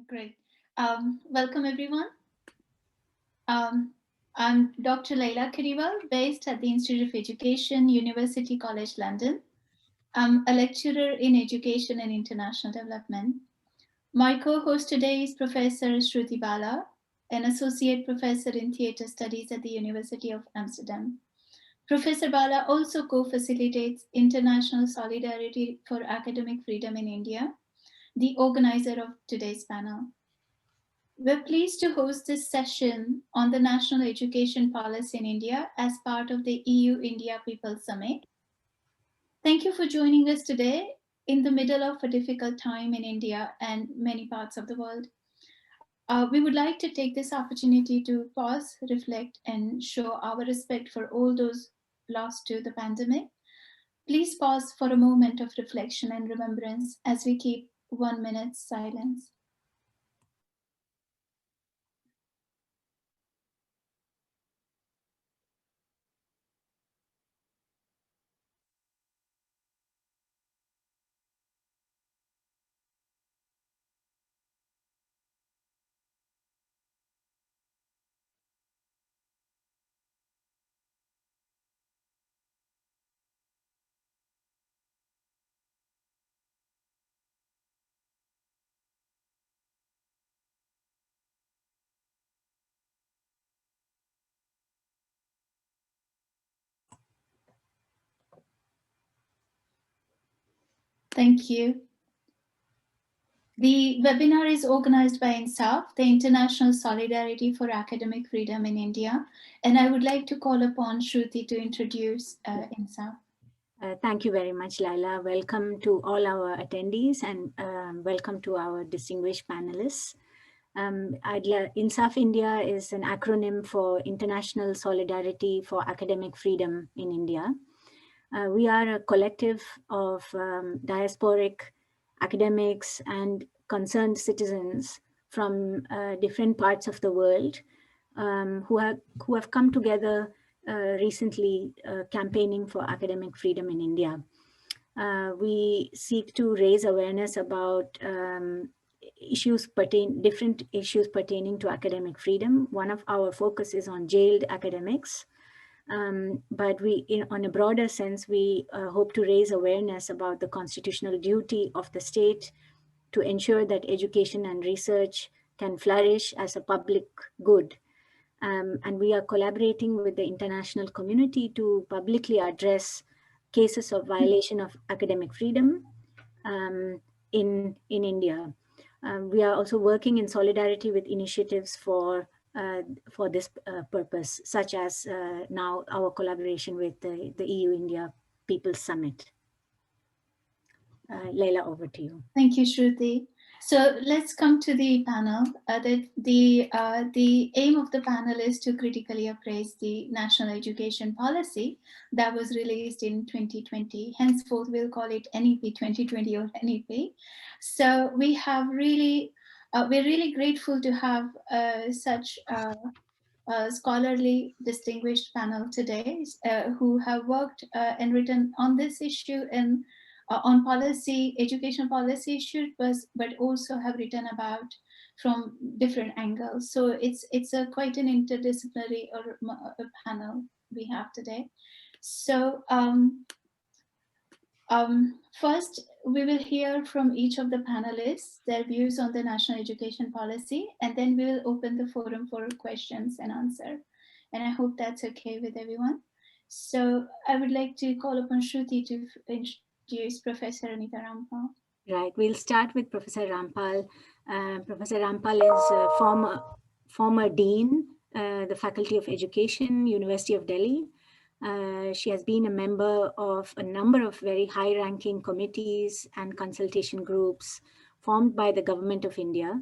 Great. Welcome, everyone. I'm Dr. Laila Kadiwal, based at the Institute of Education, University College London. I'm a lecturer in education and international development. My co-host today is Professor Sruti Bala, an associate professor in theatre studies at the University of Amsterdam. Professor Bala also co-facilitates International Solidarity for Academic Freedom in India, the organizer of today's panel. We're pleased to host this session on the National Education Policy in India as part of the EU-India People's Summit. Thank you for joining us today in the middle of a difficult time in India and many parts of the world. We would like to take this opportunity to pause, reflect, and show our respect for all those lost to the pandemic. Please pause for a moment of reflection and remembrance as we keep 1 minute's silence. Thank you. The webinar is organized by InSAF, the International Solidarity for Academic Freedom in India, and I would like to call upon Shruti to introduce InSAF. Thank you very much, Laila. Welcome to all our attendees and welcome to our distinguished panelists. InSAF India is an acronym for International Solidarity for Academic Freedom in India. We are a collective of diasporic academics and concerned citizens from different parts of the world who have come together recently campaigning for academic freedom in India. We seek to raise awareness about different issues pertaining to academic freedom. One of our focus is on jailed academics. But on a broader sense, we hope to raise awareness about the constitutional duty of the state to ensure that education and research can flourish as a public good. And we are collaborating with the international community to publicly address cases of violation of academic freedom in India. We are also working in solidarity with initiatives for this purpose, such as now our collaboration with the EU-India People's Summit. Laila, over to you. Thank you, Shruti. So let's come to the panel. The aim of the panel is to critically appraise the national education policy that was released in 2020. Henceforth, we'll call it NEP 2020 or NEP. So we have we're really grateful to have such a scholarly, distinguished panel today who have worked and written on this issue and on policy, education policy issues, but also have written about from different angles. So it's quite an interdisciplinary panel we have today. So first, we will hear from each of the panelists, their views on the national education policy, and then we will open the forum for questions and answer. And I hope that's okay with everyone. So I would like to call upon Shruti to introduce Professor Anita Rampal. Right, we'll start with Professor Rampal. Professor Rampal is a former dean, the Faculty of Education, University of Delhi. She has been a member of a number of very high-ranking committees and consultation groups formed by the Government of India,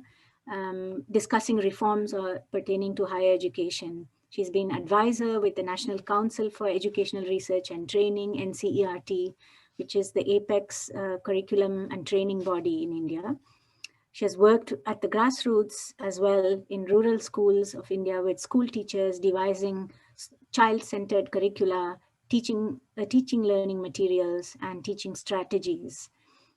discussing reforms pertaining to higher education. She's been advisor with the National Council for Educational Research and Training, NCERT, which is the apex curriculum and training body in India. She has worked at the grassroots as well in rural schools of India with school teachers devising child-centered curricula, teaching learning materials, and teaching strategies.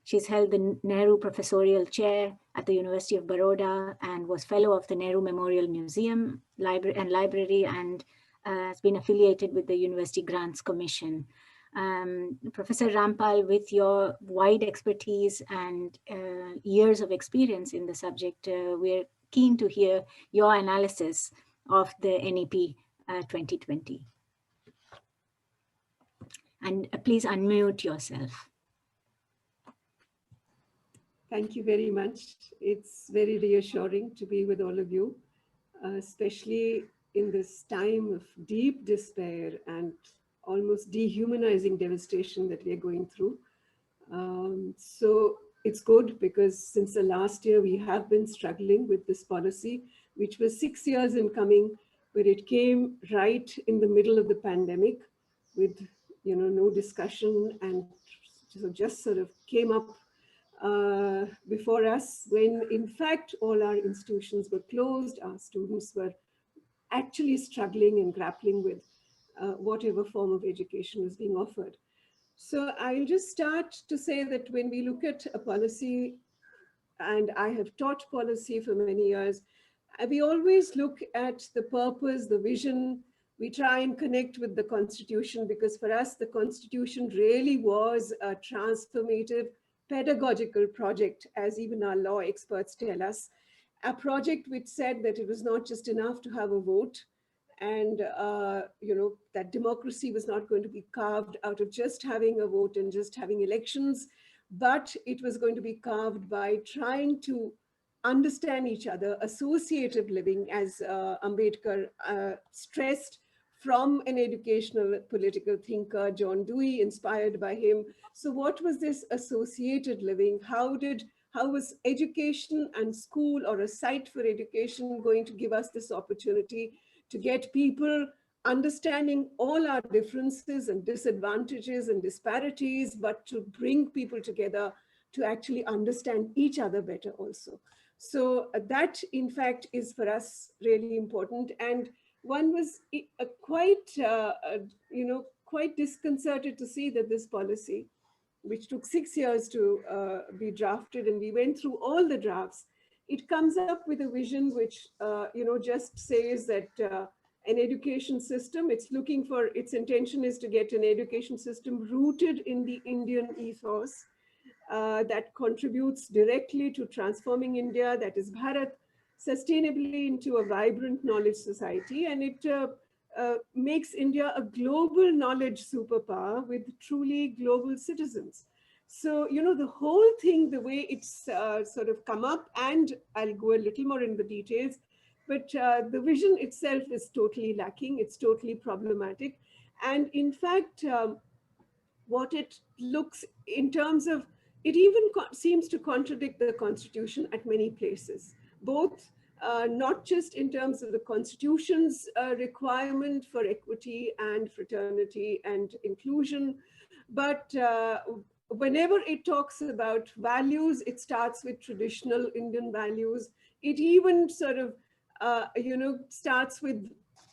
She's held the Nehru Professorial Chair at the University of Baroda and was Fellow of the Nehru Memorial Museum Library, and has been affiliated with the University Grants Commission. Professor Rampal, with your wide expertise and years of experience in the subject, we're keen to hear your analysis of the NEP 2020. And please unmute yourself. Thank you very much. It's very reassuring to be with all of you, especially in this time of deep despair and almost dehumanizing devastation that we are going through. So it's good because since the last year we have been struggling with this policy, which was 6 years in coming, but it came right in the middle of the pandemic with no discussion, and so just sort of came up before us when in fact all our institutions were closed, our students were actually struggling and grappling with whatever form of education was being offered. So I'll just start to say that when we look at a policy, and I have taught policy for many years, we always look at the purpose, the vision. We try and connect with the Constitution, because for us, the Constitution really was a transformative pedagogical project, as even our law experts tell us. A project which said that it was not just enough to have a vote, and that democracy was not going to be carved out of just having a vote and just having elections, but it was going to be carved by trying to understand each other, associative living, as Ambedkar stressed, from an educational political thinker, John Dewey, inspired by him. So what was this associated living? How was education and school, or a site for education, going to give us this opportunity to get people understanding all our differences and disadvantages and disparities, but to bring people together to actually understand each other better also. So that, in fact, is for us really important. And one was quite disconcerted to see that this policy, which took 6 years to be drafted, and we went through all the drafts, it comes up with a vision which, just says that an education system, its intention is to get an education system rooted in the Indian ethos that contributes directly to transforming India, that is Bharat, sustainably into a vibrant knowledge society. And it makes India a global knowledge superpower with truly global citizens. So, the whole thing, the way it's sort of come up, and I'll go a little more in the details, but the vision itself is totally lacking. It's totally problematic. And in fact, what it looks in terms of, it even seems to contradict the Constitution at many places, both not just in terms of the Constitution's requirement for equity and fraternity and inclusion, but whenever it talks about values, it starts with traditional Indian values. It even sort of, starts with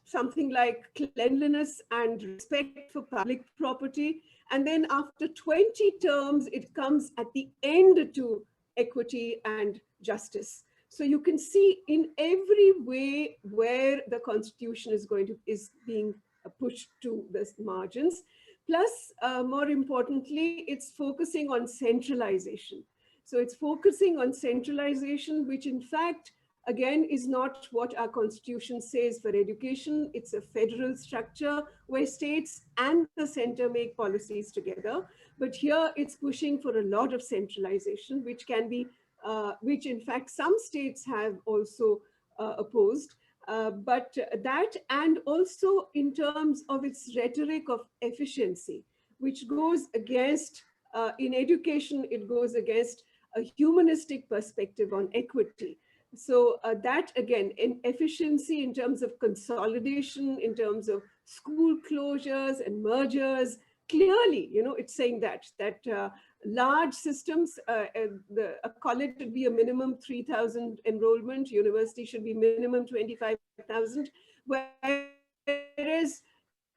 something like cleanliness and respect for public property. And then after 20 terms, it comes at the end to equity and justice. So you can see in every way where the Constitution is being pushed to the margins. Plus, more importantly, it's focusing on centralization. So it's focusing on centralization, which in fact, again, is not what our Constitution says for education. It's a federal structure where states and the center make policies together. But here it's pushing for a lot of centralization, which can be, which in fact some states have also opposed. But that, and also in terms of its rhetoric of efficiency, which goes against, in education, it goes against a humanistic perspective on equity. So that, again, in efficiency, in terms of consolidation, in terms of school closures and mergers, clearly, it's saying that large systems, a college should be a minimum 3,000 enrollment, university should be minimum 25,000, whereas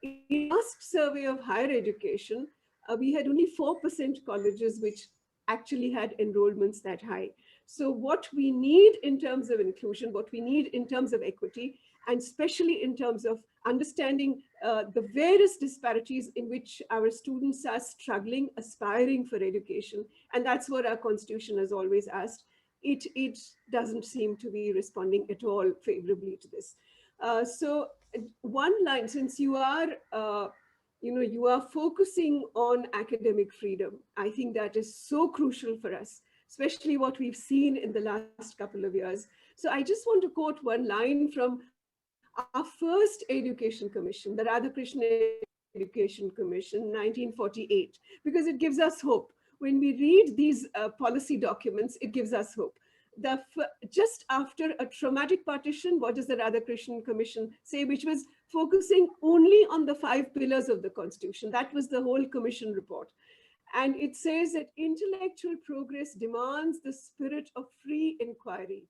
in last survey of higher education, we had only 4% colleges which actually had enrollments that high. So what we need in terms of inclusion, what we need in terms of equity, and especially in terms of understanding the various disparities in which our students are struggling, aspiring for education. And that's what our constitution has always asked. It doesn't seem to be responding at all favorably to this. So one line, since you are you are focusing on academic freedom, I think that is so crucial for us, especially what we've seen in the last couple of years. So I just want to quote one line from our first education commission, the Radhakrishnan Education Commission, 1948, because it gives us hope. When we read these policy documents, it gives us hope. Just after a traumatic partition, what does the Radhakrishnan Commission say, which was focusing only on the 5 pillars of the Constitution? That was the whole commission report. And it says that intellectual progress demands the spirit of free inquiry,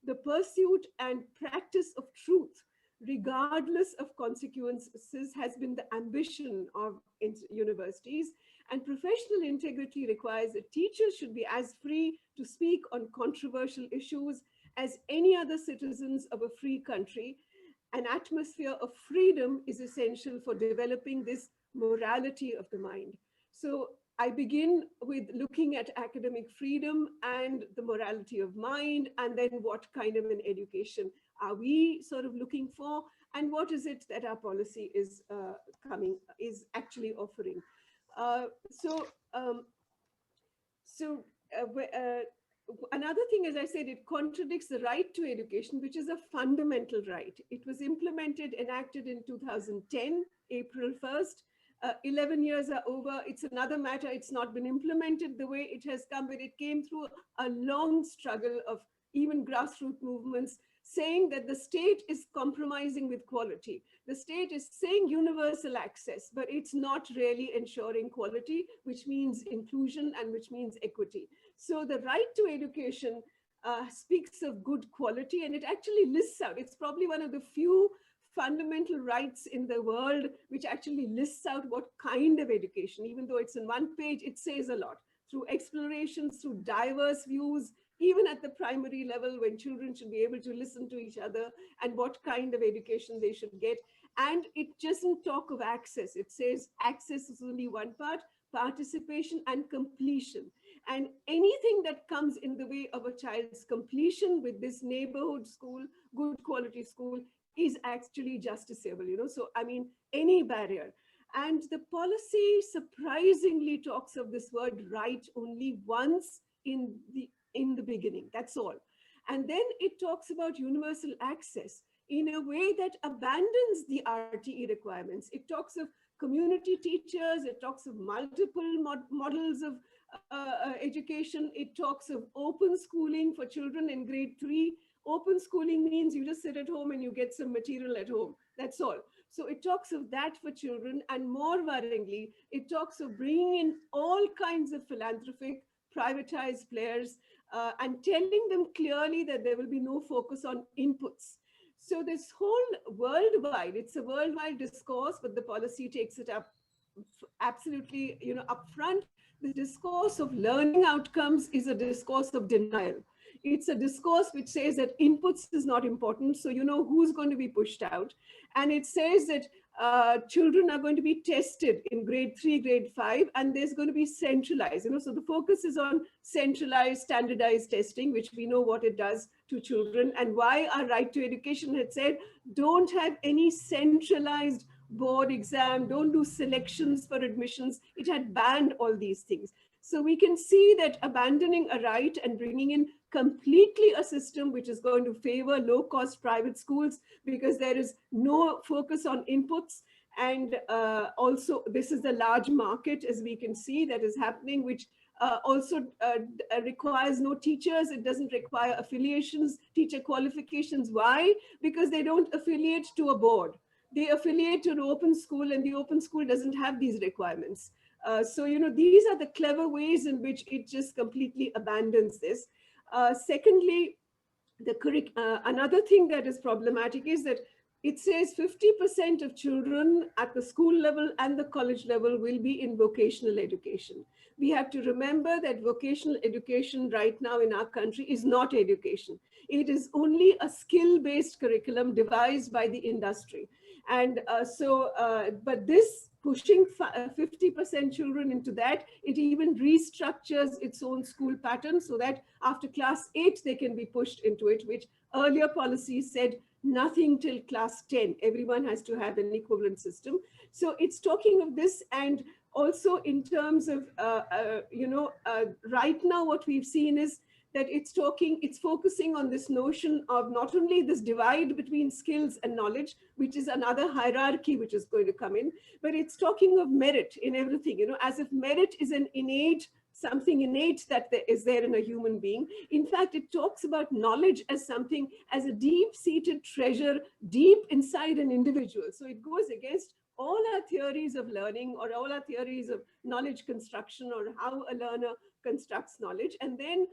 the pursuit and practice of truth, regardless of consequences, has been the ambition of universities. And professional integrity requires that teachers should be as free to speak on controversial issues as any other citizens of a free country. An atmosphere of freedom is essential for developing this morality of the mind. So I begin with looking at academic freedom and the morality of mind, and then what kind of an education are we sort of looking for, and what is it that our policy is actually offering. Another thing, as I said, it contradicts the right to education, which is a fundamental right. It was enacted in 2010, April 1st. 11 years are over. It's another matter. It's not been implemented the way it has come, but it came through a long struggle of even grassroots movements saying that the state is compromising with quality. The state is saying universal access, but it's not really ensuring quality, which means inclusion and which means equity. So the right to education speaks of good quality, and it actually lists out, it's probably one of the few fundamental rights in the world which actually lists out what kind of education. Even though it's in one page, it says a lot. Through explorations, through diverse views, even at the primary level, when children should be able to listen to each other and what kind of education they should get. And it doesn't talk of access. It says access is only one part, participation and completion. And anything that comes in the way of a child's completion with this neighborhood school, good quality school, is actually justiciable, So, I mean, any barrier. And the policy surprisingly talks of this word right only once in the beginning, that's all. And then it talks about universal access in a way that abandons the RTE requirements. It talks of community teachers, it talks of multiple models of education, it talks of open schooling for children in grade 3. Open schooling means you just sit at home and you get some material at home, that's all. So it talks of that for children, and more worryingly, it talks of bringing in all kinds of philanthropic, privatized players and telling them clearly that there will be no focus on inputs. So this whole worldwide, it's a worldwide discourse, but the policy takes it up absolutely, upfront. The discourse of learning outcomes is a discourse of denial. It's a discourse which says that inputs is not important, so you know who's going to be pushed out. And it says that children are going to be tested in grade 3, grade 5, and there's going to be centralized, so the focus is on centralized, standardized testing, which we know what it does to children, and why our right to education had said, don't have any centralized board exam, don't do selections for admissions. It had banned all these things. So we can see that abandoning a right and bringing in completely a system which is going to favor low-cost private schools because there is no focus on inputs. And also, this is the large market, as we can see, that is happening, which also requires no teachers. It doesn't require affiliations, teacher qualifications. Why? Because they don't affiliate to a board. They affiliate to an open school, and the open school doesn't have these requirements. So, these are the clever ways in which it just completely abandons this. Secondly, another thing that is problematic is that it says 50% of children at the school level and the college level will be in vocational education. We have to remember that vocational education right now in our country is not education. It is only a skill-based curriculum devised by the industry. And but this pushing 50% children into that, it even restructures its own school pattern so that after class 8, they can be pushed into it, which earlier policies said nothing till class 10. Everyone has to have an equivalent system. So it's talking of this, and also in terms of, right now what we've seen is that it's focusing on this notion of not only this divide between skills and knowledge, which is another hierarchy which is going to come in, but it's talking of merit in everything, as if merit is an something innate that is there in a human being. In fact, it talks about knowledge as something, as a deep-seated treasure deep inside an individual. So it goes against all our theories of learning or all our theories of knowledge construction or how a learner constructs knowledge. And then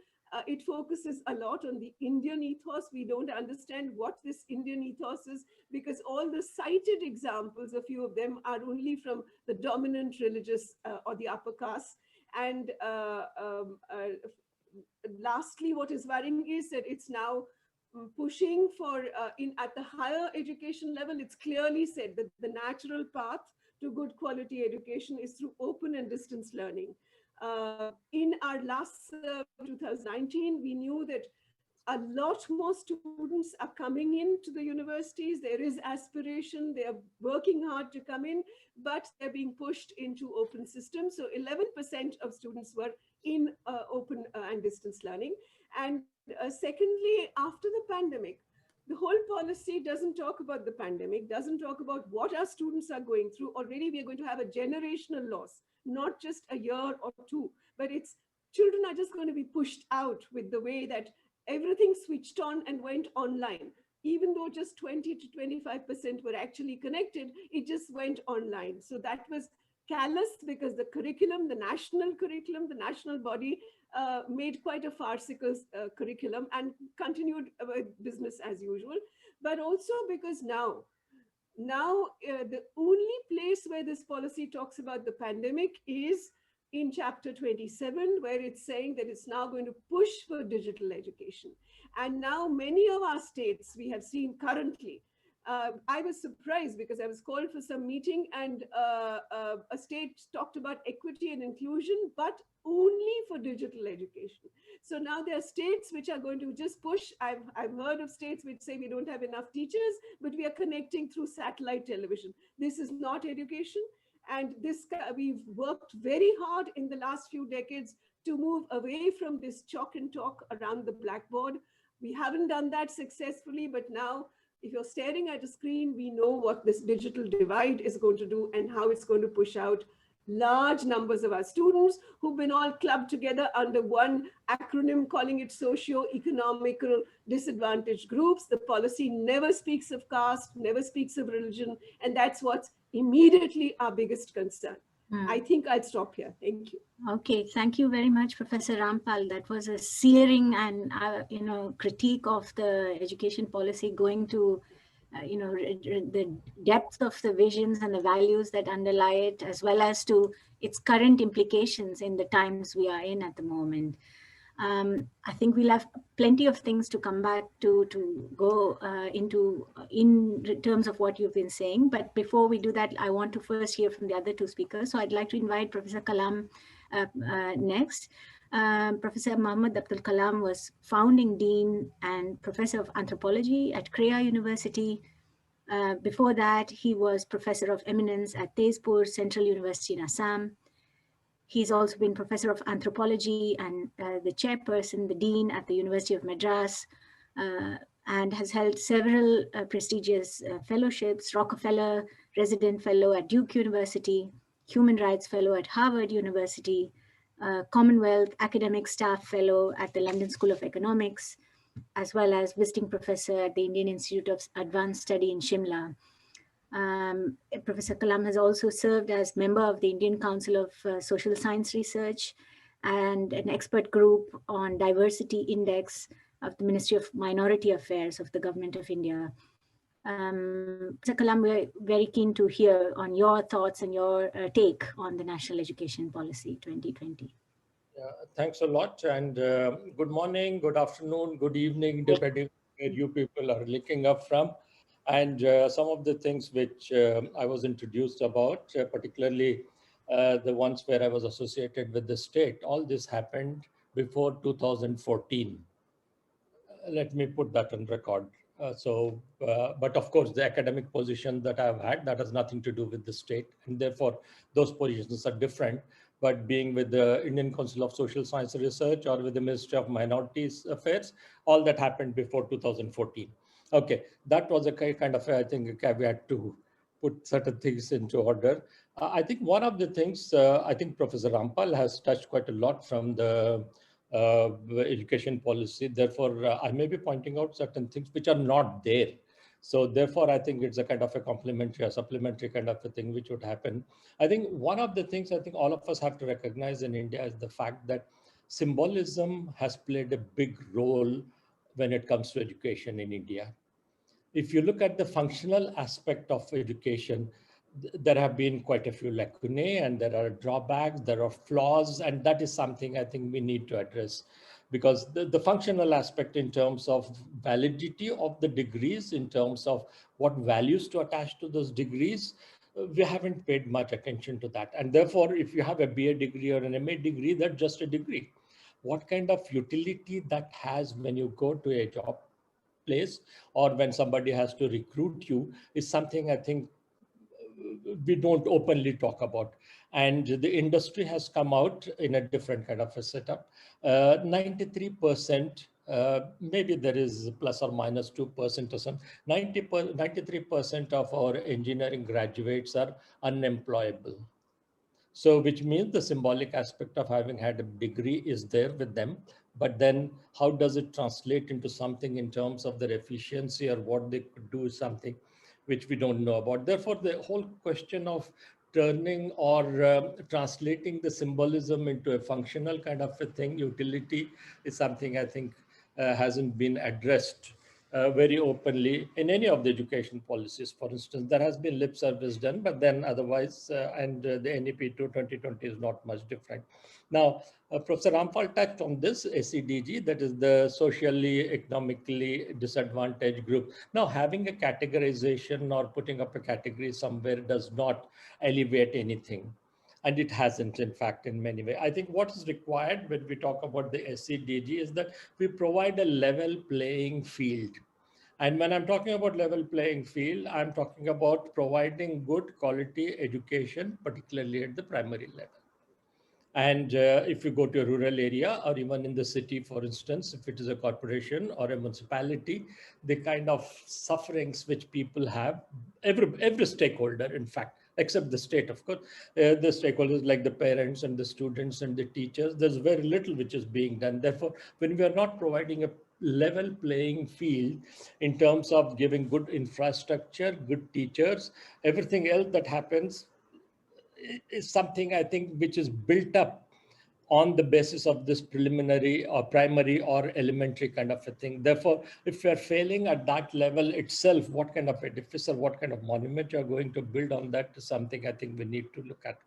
it focuses a lot on the Indian ethos. We don't understand what this Indian ethos is because all the cited examples, a few of them, are only from the dominant religious or the upper caste. And lastly, what is worrying is that it's now pushing for, at the higher education level, it's clearly said that the natural path to good quality education is through open and distance learning. In our last 2019, we knew that a lot more students are coming into the universities. There is aspiration, they are working hard to come in, but they're being pushed into open systems. So 11% of students were in open and distance learning. And secondly, after the pandemic, the whole policy doesn't talk about the pandemic, doesn't talk about what our students are going through. Already we are going to have a generational loss, not just a year or two, but it's children are just going to be pushed out with the way that everything switched on and went online. Even though just 20 to 25% were actually connected, it just went online. So that was callous because the curriculum, the national body made quite a farcical curriculum and continued business as usual. But also because now the only place where this policy talks about the pandemic is in chapter 27, where it's saying that it's now going to push for digital education. And now many of our states, we have seen currently, I was surprised because I was called for some meeting and a state talked about equity and inclusion, but only for digital education. So now there are states which are going to just push. I've heard of states which say we don't have enough teachers, but we are connecting through satellite television. This is not education. And we've worked very hard in the last few decades to move away from this chalk and talk around the blackboard. We haven't done that successfully, but now if you're staring at a screen, we know what this digital divide is going to do and how it's going to push out large numbers of our students who've been all clubbed together under one acronym calling it socio-economical disadvantaged groups. The policy never speaks of caste, never speaks of religion, and that's what's immediately our biggest concern. I think I'll stop here. Thank you. Okay, thank you very much, Professor Rampal. That was a searing and critique of the education policy, going to the depth of the visions and the values that underlie it, as well as to its current implications in the times we are in at the moment. I think we'll have plenty of things to come back to go into in terms of what you've been saying. But before we do that, I want to first hear from the other two speakers. So I'd like to invite Professor Kalam next. Professor Mohammed Abdul Kalam was founding dean and professor of anthropology at Shreya University. Before that, he was professor of eminence at Tezpur Central University in Assam. He's also been professor of anthropology and the chairperson, the dean at the University of Madras, and has held several prestigious fellowships: Rockefeller Resident Fellow at Duke University, Human Rights Fellow at Harvard University, Commonwealth Academic Staff Fellow at the London School of Economics, as well as visiting professor at the Indian Institute of Advanced Study in Shimla. Professor Kalam has also served as member of the Indian Council of Social Science Research and an expert group on diversity index of the Ministry of Minority Affairs of the Government of India. Professor Kalam, we're very keen to hear on your thoughts and your take on the National Education Policy 2020. Thanks a lot, and good morning, good afternoon, good evening, depending where you people are looking up from. And some of the things which I was introduced about, particularly the ones where I was associated with the state, all this happened before 2014. Let me put that on record. But of course, the academic position that I've had, that has nothing to do with the state, and therefore those positions are different. But being with the Indian Council of Social Science Research or with the Ministry of Minorities Affairs, all that happened before 2014. Okay, that was a kind of, I think, a caveat to put certain things into order. I think one of the things, I think Professor Rampal has touched quite a lot from the education policy. Therefore, I may be pointing out certain things which are not there. So therefore, I think it's a kind of a complementary or supplementary kind of a thing which would happen. I think one of the things I think all of us have to recognize in India is the fact that symbolism has played a big role when it comes to education in India. If you look at the functional aspect of education, there have been quite a few lacunae and there are drawbacks, there are flaws, and that is something I think we need to address, because the functional aspect in terms of validity of the degrees, in terms of what values to attach to those degrees, we haven't paid much attention to that. And therefore, if you have a BA degree or an MA degree, that's just a degree. What kind of utility that has when you go to a job place or when somebody has to recruit you is something I think we don't openly talk about. And the industry has come out in a different kind of a setup. 93%, maybe there is plus or minus 2% or something, 93% of our engineering graduates are unemployable. So which means the symbolic aspect of having had a degree is there with them. But then how does it translate into something in terms of their efficiency or what they could do is something which we don't know about. Therefore, the whole question of turning or translating the symbolism into a functional kind of a thing, utility, is something I think hasn't been addressed very openly in any of the education policies. For instance, there has been lip service done, but then otherwise, the NEP 2020 is not much different. Now, Professor Rampal touched on this SEDG, that is the socially, economically disadvantaged group. Now, having a categorization or putting up a category somewhere does not alleviate anything. And it hasn't, in fact, in many ways. I think what is required when we talk about the SEDG is that we provide a level playing field. And when I'm talking about level playing field, I'm talking about providing good quality education, particularly at the primary level. And if you go to a rural area or even in the city, for instance, if it is a corporation or a municipality, the kind of sufferings which people have, every stakeholder, in fact, except the state, of course, the stakeholders like the parents and the students and the teachers, there's very little which is being done. Therefore, when we are not providing a level playing field in terms of giving good infrastructure, good teachers, everything else that happens is something I think which is built up on the basis of this preliminary or primary or elementary kind of a thing. Therefore, if you're failing at that level itself, what kind of edifice or what kind of monument you're going to build on that is something I think we need to look at.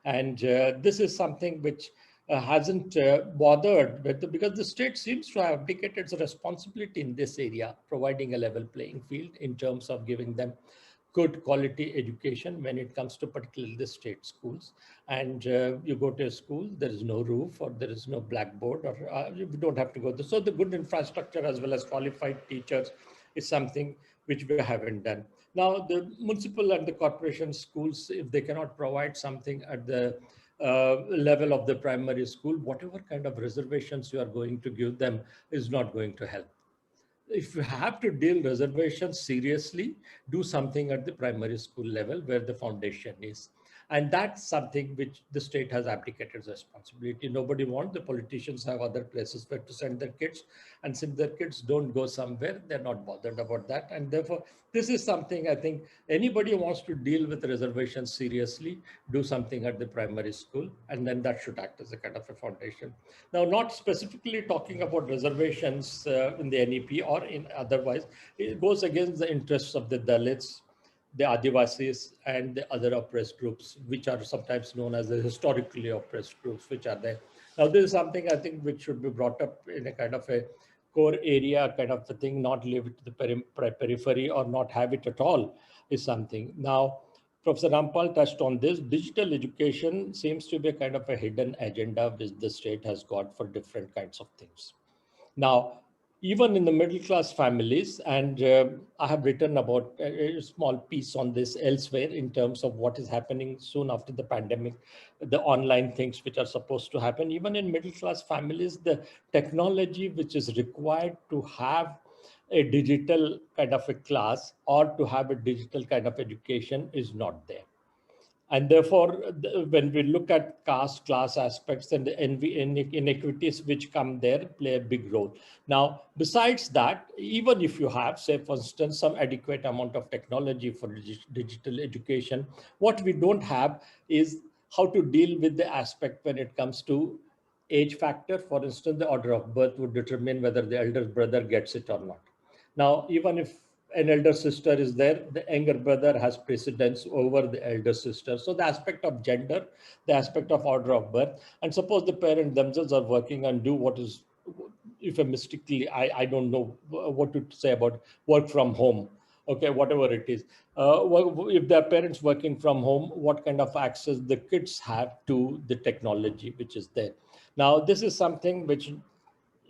And this is something which hasn't bothered with, because the state seems to have abdicated its responsibility in this area, providing a level playing field in terms of giving them good quality education when it comes to particularly the state schools. And you go to a school, there is no roof or there is no blackboard, or you don't have to go there. So the good infrastructure as well as qualified teachers is something which we haven't done. Now, the municipal and the corporation schools, if they cannot provide something at the level of the primary school, whatever kind of reservations you are going to give them is not going to help. If you have to deal reservations seriously, do something at the primary school level where the foundation is. And that's something which the state has abdicated responsibility. Nobody wants, the politicians have other places where to send their kids. And since their kids don't go somewhere, they're not bothered about that. And therefore, this is something I think anybody who wants to deal with reservations seriously, do something at the primary school, and then that should act as a kind of a foundation. Now, not specifically talking about reservations in the NEP or in otherwise, it goes against the interests of the Dalits, the Adivasis, and the other oppressed groups, which are sometimes known as the historically oppressed groups, which are there. Now, this is something I think which should be brought up in a kind of a core area kind of a thing, not leave it to the periphery or not have it at all is something. Now, Professor Rampal touched on this. Digital education seems to be a kind of a hidden agenda which the state has got for different kinds of things. Now, even in the middle class families, and I have written about a small piece on this elsewhere in terms of what is happening soon after the pandemic, the online things which are supposed to happen, even in middle class families, the technology which is required to have a digital kind of a class or to have a digital kind of education is not there. And therefore, when we look at caste, class aspects and the inequities which come there play a big role. Now, besides that, even if you have, say, for instance, some adequate amount of technology for digital education, what we don't have is how to deal with the aspect when it comes to age factor. For instance, the order of birth would determine whether the elder brother gets it or not. Now, even if an elder sister is there, the younger brother has precedence over the elder sister. So the aspect of gender, the aspect of order of birth, and suppose the parents themselves are working and do what is euphemistically, I don't know what to say about work from home. Okay, whatever it is. If their parents working from home, what kind of access the kids have to the technology which is there. Now, this is something which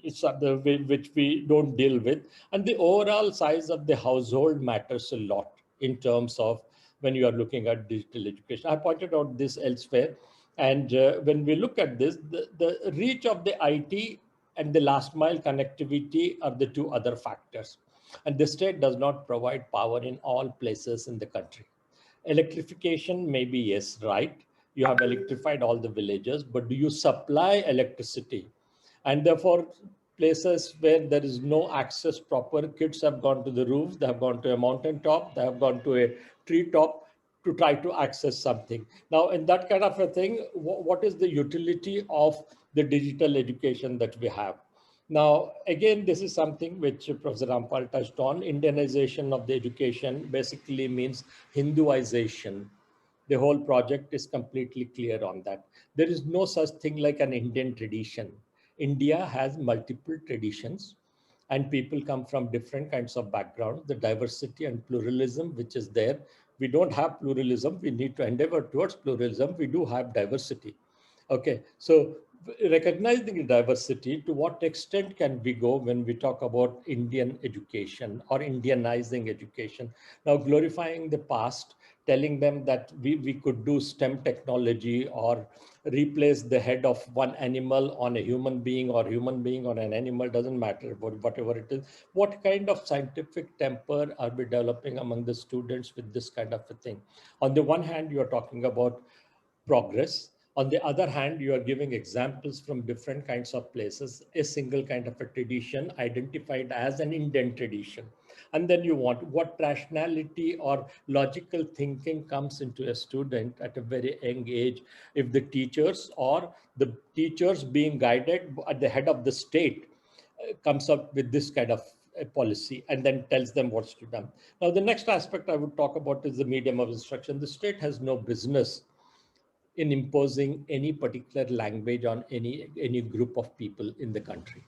it's the way which we don't deal with, and the overall size of the household matters a lot in terms of when you are looking at digital education. I pointed out this elsewhere, and when we look at this, the reach of the IT and the last mile connectivity are the two other factors, and the state does not provide power in all places in the country. Electrification may be, yes, right, you have electrified all the villages, but do you supply electricity? And therefore, places where there is no access proper, kids have gone to the roofs, they have gone to a mountain top, they have gone to a tree top to try to access something. Now, in that kind of a thing, what is the utility of the digital education that we have? Now, again, this is something which Professor Rampal touched on. Indianization of the education basically means Hinduization. The whole project is completely clear on that. There is no such thing like an Indian tradition. India has multiple traditions and people come from different kinds of backgrounds. The diversity and pluralism which is there. We don't have pluralism. We need to endeavor towards pluralism. We do have diversity. Okay, so recognizing diversity, to what extent can we go when we talk about Indian education or Indianizing education? Now, glorifying the past, telling them that we could do STEM technology or replace the head of one animal on a human being or human being on an animal, doesn't matter, but whatever it is. What kind of scientific temper are we developing among the students with this kind of a thing? On the one hand, you are talking about progress. On the other hand, you are giving examples from different kinds of places, a single kind of a tradition identified as an Indian tradition. And then you want what rationality or logical thinking comes into a student at a very young age if the teachers or the teachers being guided at the head of the state comes up with this kind of a policy and then tells them what's to be done. Now, the next aspect I would talk about is the medium of instruction. The state has no business in imposing any particular language on any group of people in the country.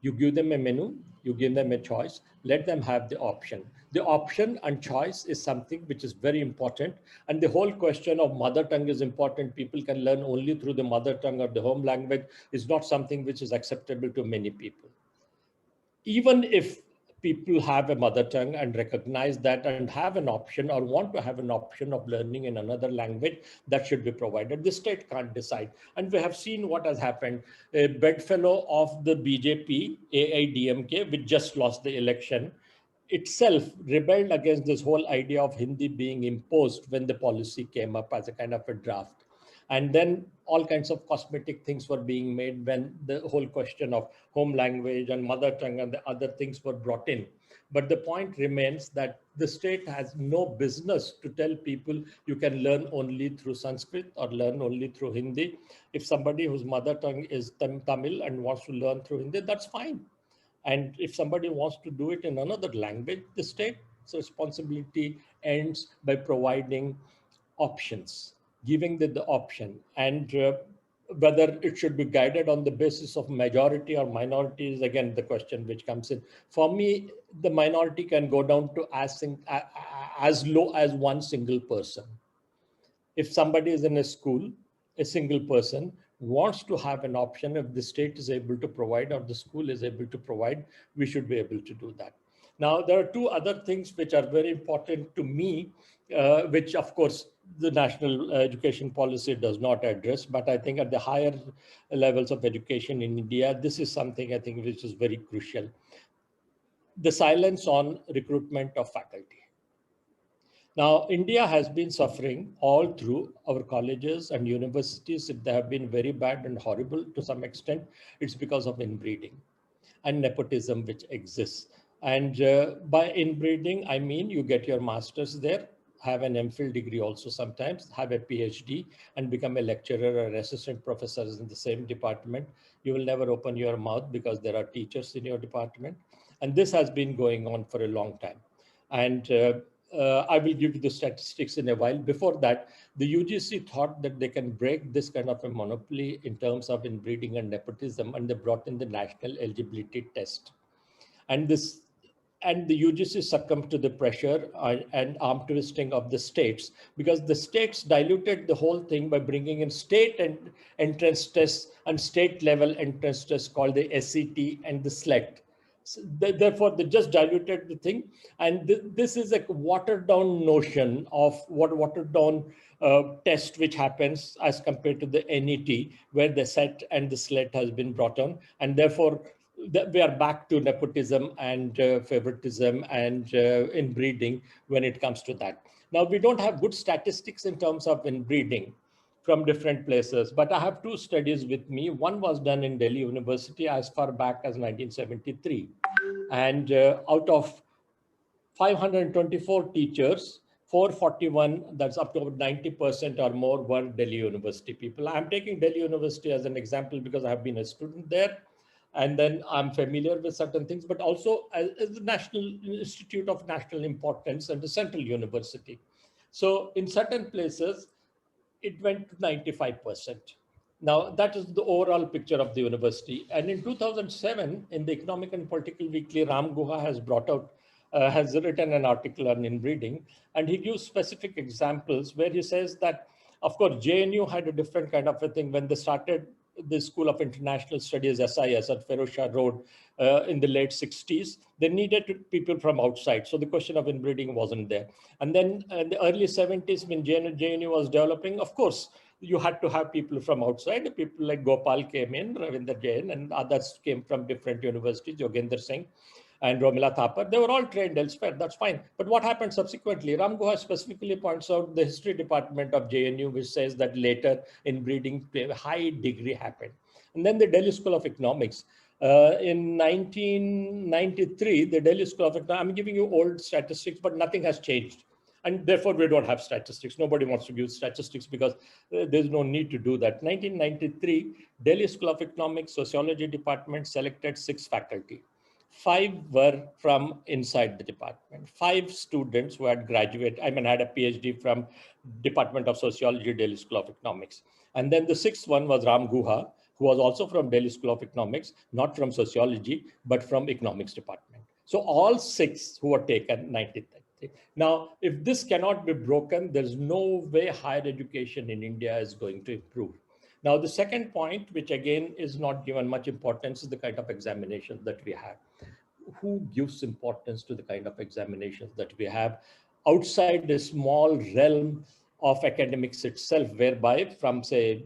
You give them a menu, you give them a choice, let them have the option. The option and choice is something which is very important. And the whole question of mother tongue is important. People can learn only through the mother tongue or the home language is not something which is acceptable to many people. Even if people have a mother tongue and recognize that and have an option or want to have an option of learning in another language, that should be provided. The state can't decide. And we have seen what has happened. A bedfellow of the BJP, AIDMK, which just lost the election, itself rebelled against this whole idea of Hindi being imposed when the policy came up as a kind of a draft. And then all kinds of cosmetic things were being made when the whole question of home language and mother tongue and the other things were brought in. But the point remains that the state has no business to tell people you can learn only through Sanskrit or learn only through Hindi. If somebody whose mother tongue is Tamil and wants to learn through Hindi, that's fine. And if somebody wants to do it in another language, the state's responsibility ends by providing options, giving the option. And whether it should be guided on the basis of majority or minority is again the question which comes in. For me, the minority can go down to as low as one single person. If somebody is in a school, a single person wants to have an option, if the state is able to provide or the school is able to provide, we should be able to do that. Now, there are two other things which are very important to me, which of course the national education policy does not address, but I think at the higher levels of education in India, this is something I think which is very crucial. The silence on recruitment of faculty. Now, India has been suffering all through our colleges and universities. They have been very bad and horrible to some extent. It's because of inbreeding and nepotism which exists. And by inbreeding, I mean you get your master's there, have an MPhil degree also sometimes, have a PhD and become a lecturer or assistant professors in the same department. You will never open your mouth because there are teachers in your department. And this has been going on for a long time. And I will give you the statistics in a while. Before that, the UGC thought that they can break this kind of a monopoly in terms of inbreeding and nepotism, and they brought in the national eligibility test. And the UGC succumbed to the pressure and arm twisting of the states, because the states diluted the whole thing by bringing in state and entrance tests and state level entrance tests called the SET and the SLET. So therefore, they just diluted the thing. And this is a watered down notion of watered down test which happens as compared to the NET, where the SET and the SLET has been brought on. And therefore, we are back to nepotism and favoritism and inbreeding when it comes to that. Now, we don't have good statistics in terms of inbreeding from different places, but I have two studies with me. One was done in Delhi University as far back as 1973. And out of 524 teachers, 441, that's up to about 90% or more, were Delhi University people. I'm taking Delhi University as an example because I have been a student there. And then I'm familiar with certain things, but also as the National Institute of National Importance and the Central University. So in certain places, it went to 95%. Now, that is the overall picture of the university. And in 2007, in the Economic and Political Weekly, Ram Guha has written an article on inbreeding, and he gives specific examples where he says that, of course, JNU had a different kind of a thing when they started the School of International Studies, SIS, at Ferozshah Road in the late 60s. They needed people from outside. So the question of inbreeding wasn't there. And then in the early 70s, when JNU was developing, of course, you had to have people from outside. People like Gopal came in, Ravinder Jain, and others came from different universities, Yogendra Singh and Romila Thapar. They were all trained elsewhere, that's fine. But what happened subsequently? Ram Guha specifically points out the history department of JNU, which says that later inbreeding to a high degree happened. And then the Delhi School of Economics. In 1993, the Delhi School of Economics, I'm giving you old statistics, but nothing has changed. And therefore, we don't have statistics. Nobody wants to give statistics because there's no need to do that. 1993, Delhi School of Economics Sociology Department selected 6 faculty. 5 were from inside the department. 5 students who had graduated, had a PhD from Department of Sociology, Delhi School of Economics. And then the 6th one was Ram Guha, who was also from Delhi School of Economics, not from Sociology, but from Economics Department. So all 6 who were taken, 93. Now, if this cannot be broken, there's no way higher education in India is going to improve. Now, the second point, which again is not given much importance, is the kind of examinations that we have. Who gives importance to the kind of examinations that we have outside the small realm of academics itself, whereby from, say,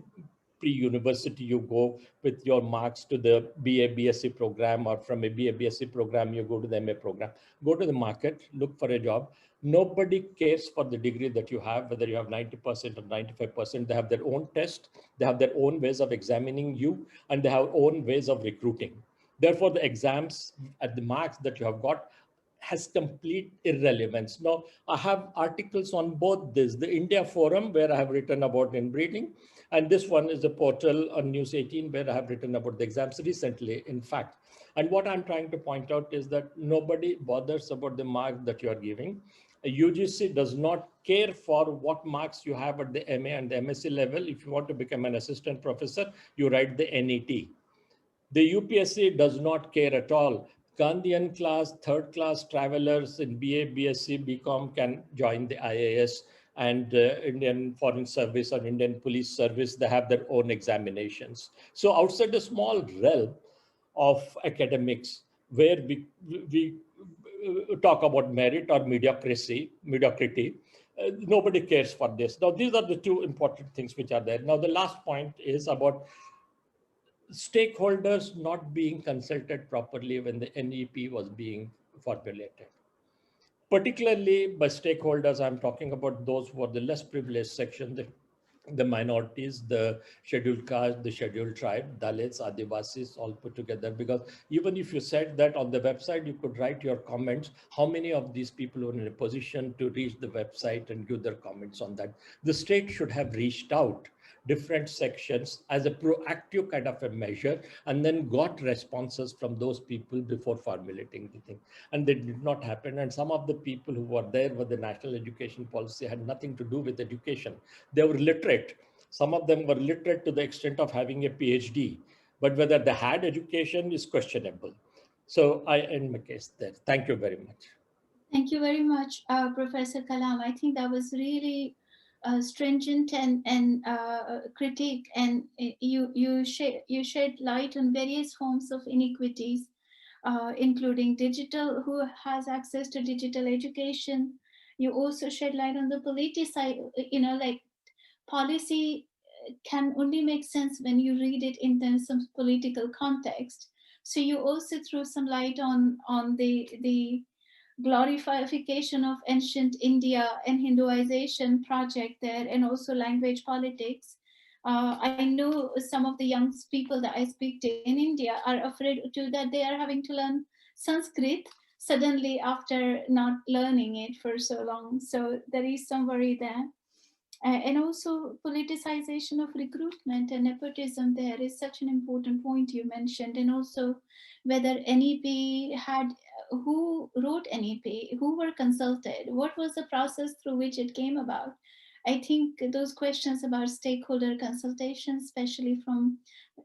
pre-university, you go with your marks to the BA, BSc program, or from a BA, BSc program, you go to the MA program. Go to the market, look for a job. Nobody cares for the degree that you have, whether you have 90% or 95%. They have their own test, they have their own ways of examining you, and they have own ways of recruiting. Therefore, the exams at the marks that you have got has complete irrelevance. Now, I have articles on both this, the India Forum, where I have written about inbreeding, and this one is the portal on News 18, where I have written about the exams recently, in fact. And what I'm trying to point out is that nobody bothers about the marks that you are giving. UGC does not care for what marks you have at the MA and the MSc level. If you want to become an assistant professor, you write the NET. The UPSC does not care at all. Gandhian class, third class travelers in BA, BSc, BCom can join the IAS, and Indian Foreign Service or Indian Police Service, they have their own examinations. So outside the small realm of academics, where we talk about merit or mediocrity, nobody cares for this. Now, these are the two important things which are there. Now, the last point is about stakeholders not being consulted properly when the NEP was being formulated. Particularly by stakeholders, I'm talking about those who are the less privileged section, the minorities, the scheduled caste, the scheduled tribe, Dalits, Adivasis, all put together. Because even if you said that on the website, you could write your comments, how many of these people were in a position to reach the website and give their comments on that? The state should have reached out different sections as a proactive kind of a measure, and then got responses from those people before formulating the thing. And that did not happen. And some of the people who were there with the national education policy had nothing to do with education. They were literate. Some of them were literate to the extent of having a PhD, but whether they had education is questionable. So I end my case there. Thank you very much. Thank you very much, Professor Kalam. I think that was really stringent and critique, and you shed light on various forms of inequities, including digital, who has access to digital education. You also shed light on the politicized, like policy can only make sense when you read it in terms of political context. So you also threw some light on the glorification of ancient India and Hinduization project there, and also language politics. I know some of the young people that I speak to in India are afraid to that they are having to learn Sanskrit suddenly after not learning it for so long. So there is some worry there. And also politicization of recruitment and nepotism there is such an important point you mentioned. And also whether NEP had, who wrote NEP, who were consulted, what was the process through which it came about. I think those questions about stakeholder consultation, especially from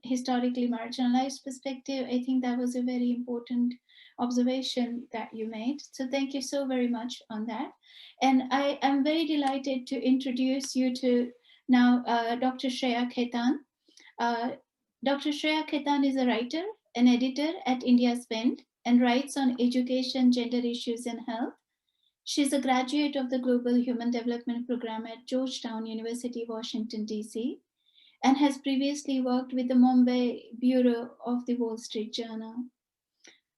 historically marginalized perspective, I think that was a very important observation that you made. So thank you so very much on that. And I am very delighted to introduce you to now Dr. Shreya Khaitan. Dr. Shreya Khaitan is a writer and editor at India's Bend and writes on education, gender issues, and health. She's a graduate of the Global Human Development Program at Georgetown University, Washington, D.C., and has previously worked with the Mumbai Bureau of the Wall Street Journal.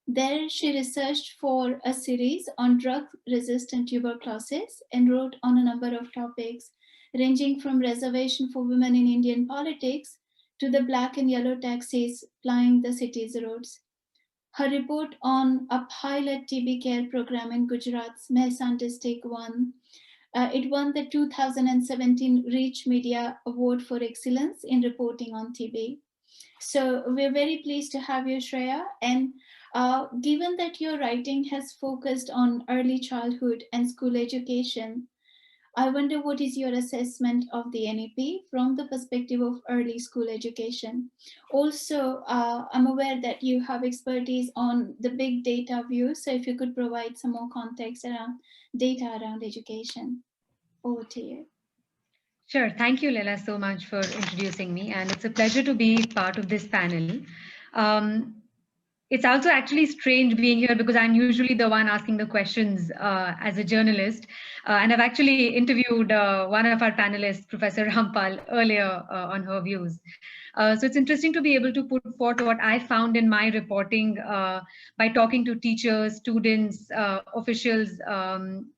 There, she researched for a series on drug-resistant tuberculosis and wrote on a number of topics, ranging from reservation for women in Indian politics to the black and yellow taxis plying the city's roads. Her report on a pilot TB care program in Gujarat's Mehsan district won the 2017 Reach Media Award for Excellence in Reporting on TB. So we're very pleased to have you, Shreya. And given that your writing has focused on early childhood and school education, I wonder what is your assessment of the NEP from the perspective of early school education? Also, I'm aware that you have expertise on the big data view, so if you could provide some more context around data around education. Over to you. Sure. Thank you, Laila, so much for introducing me. And it's a pleasure to be part of this panel. It's also actually strange being here because I'm usually the one asking the questions as a journalist. And I've actually interviewed one of our panelists, Professor Rampal, earlier on her views. So it's interesting to be able to put forth what I found in my reporting by talking to teachers, students, officials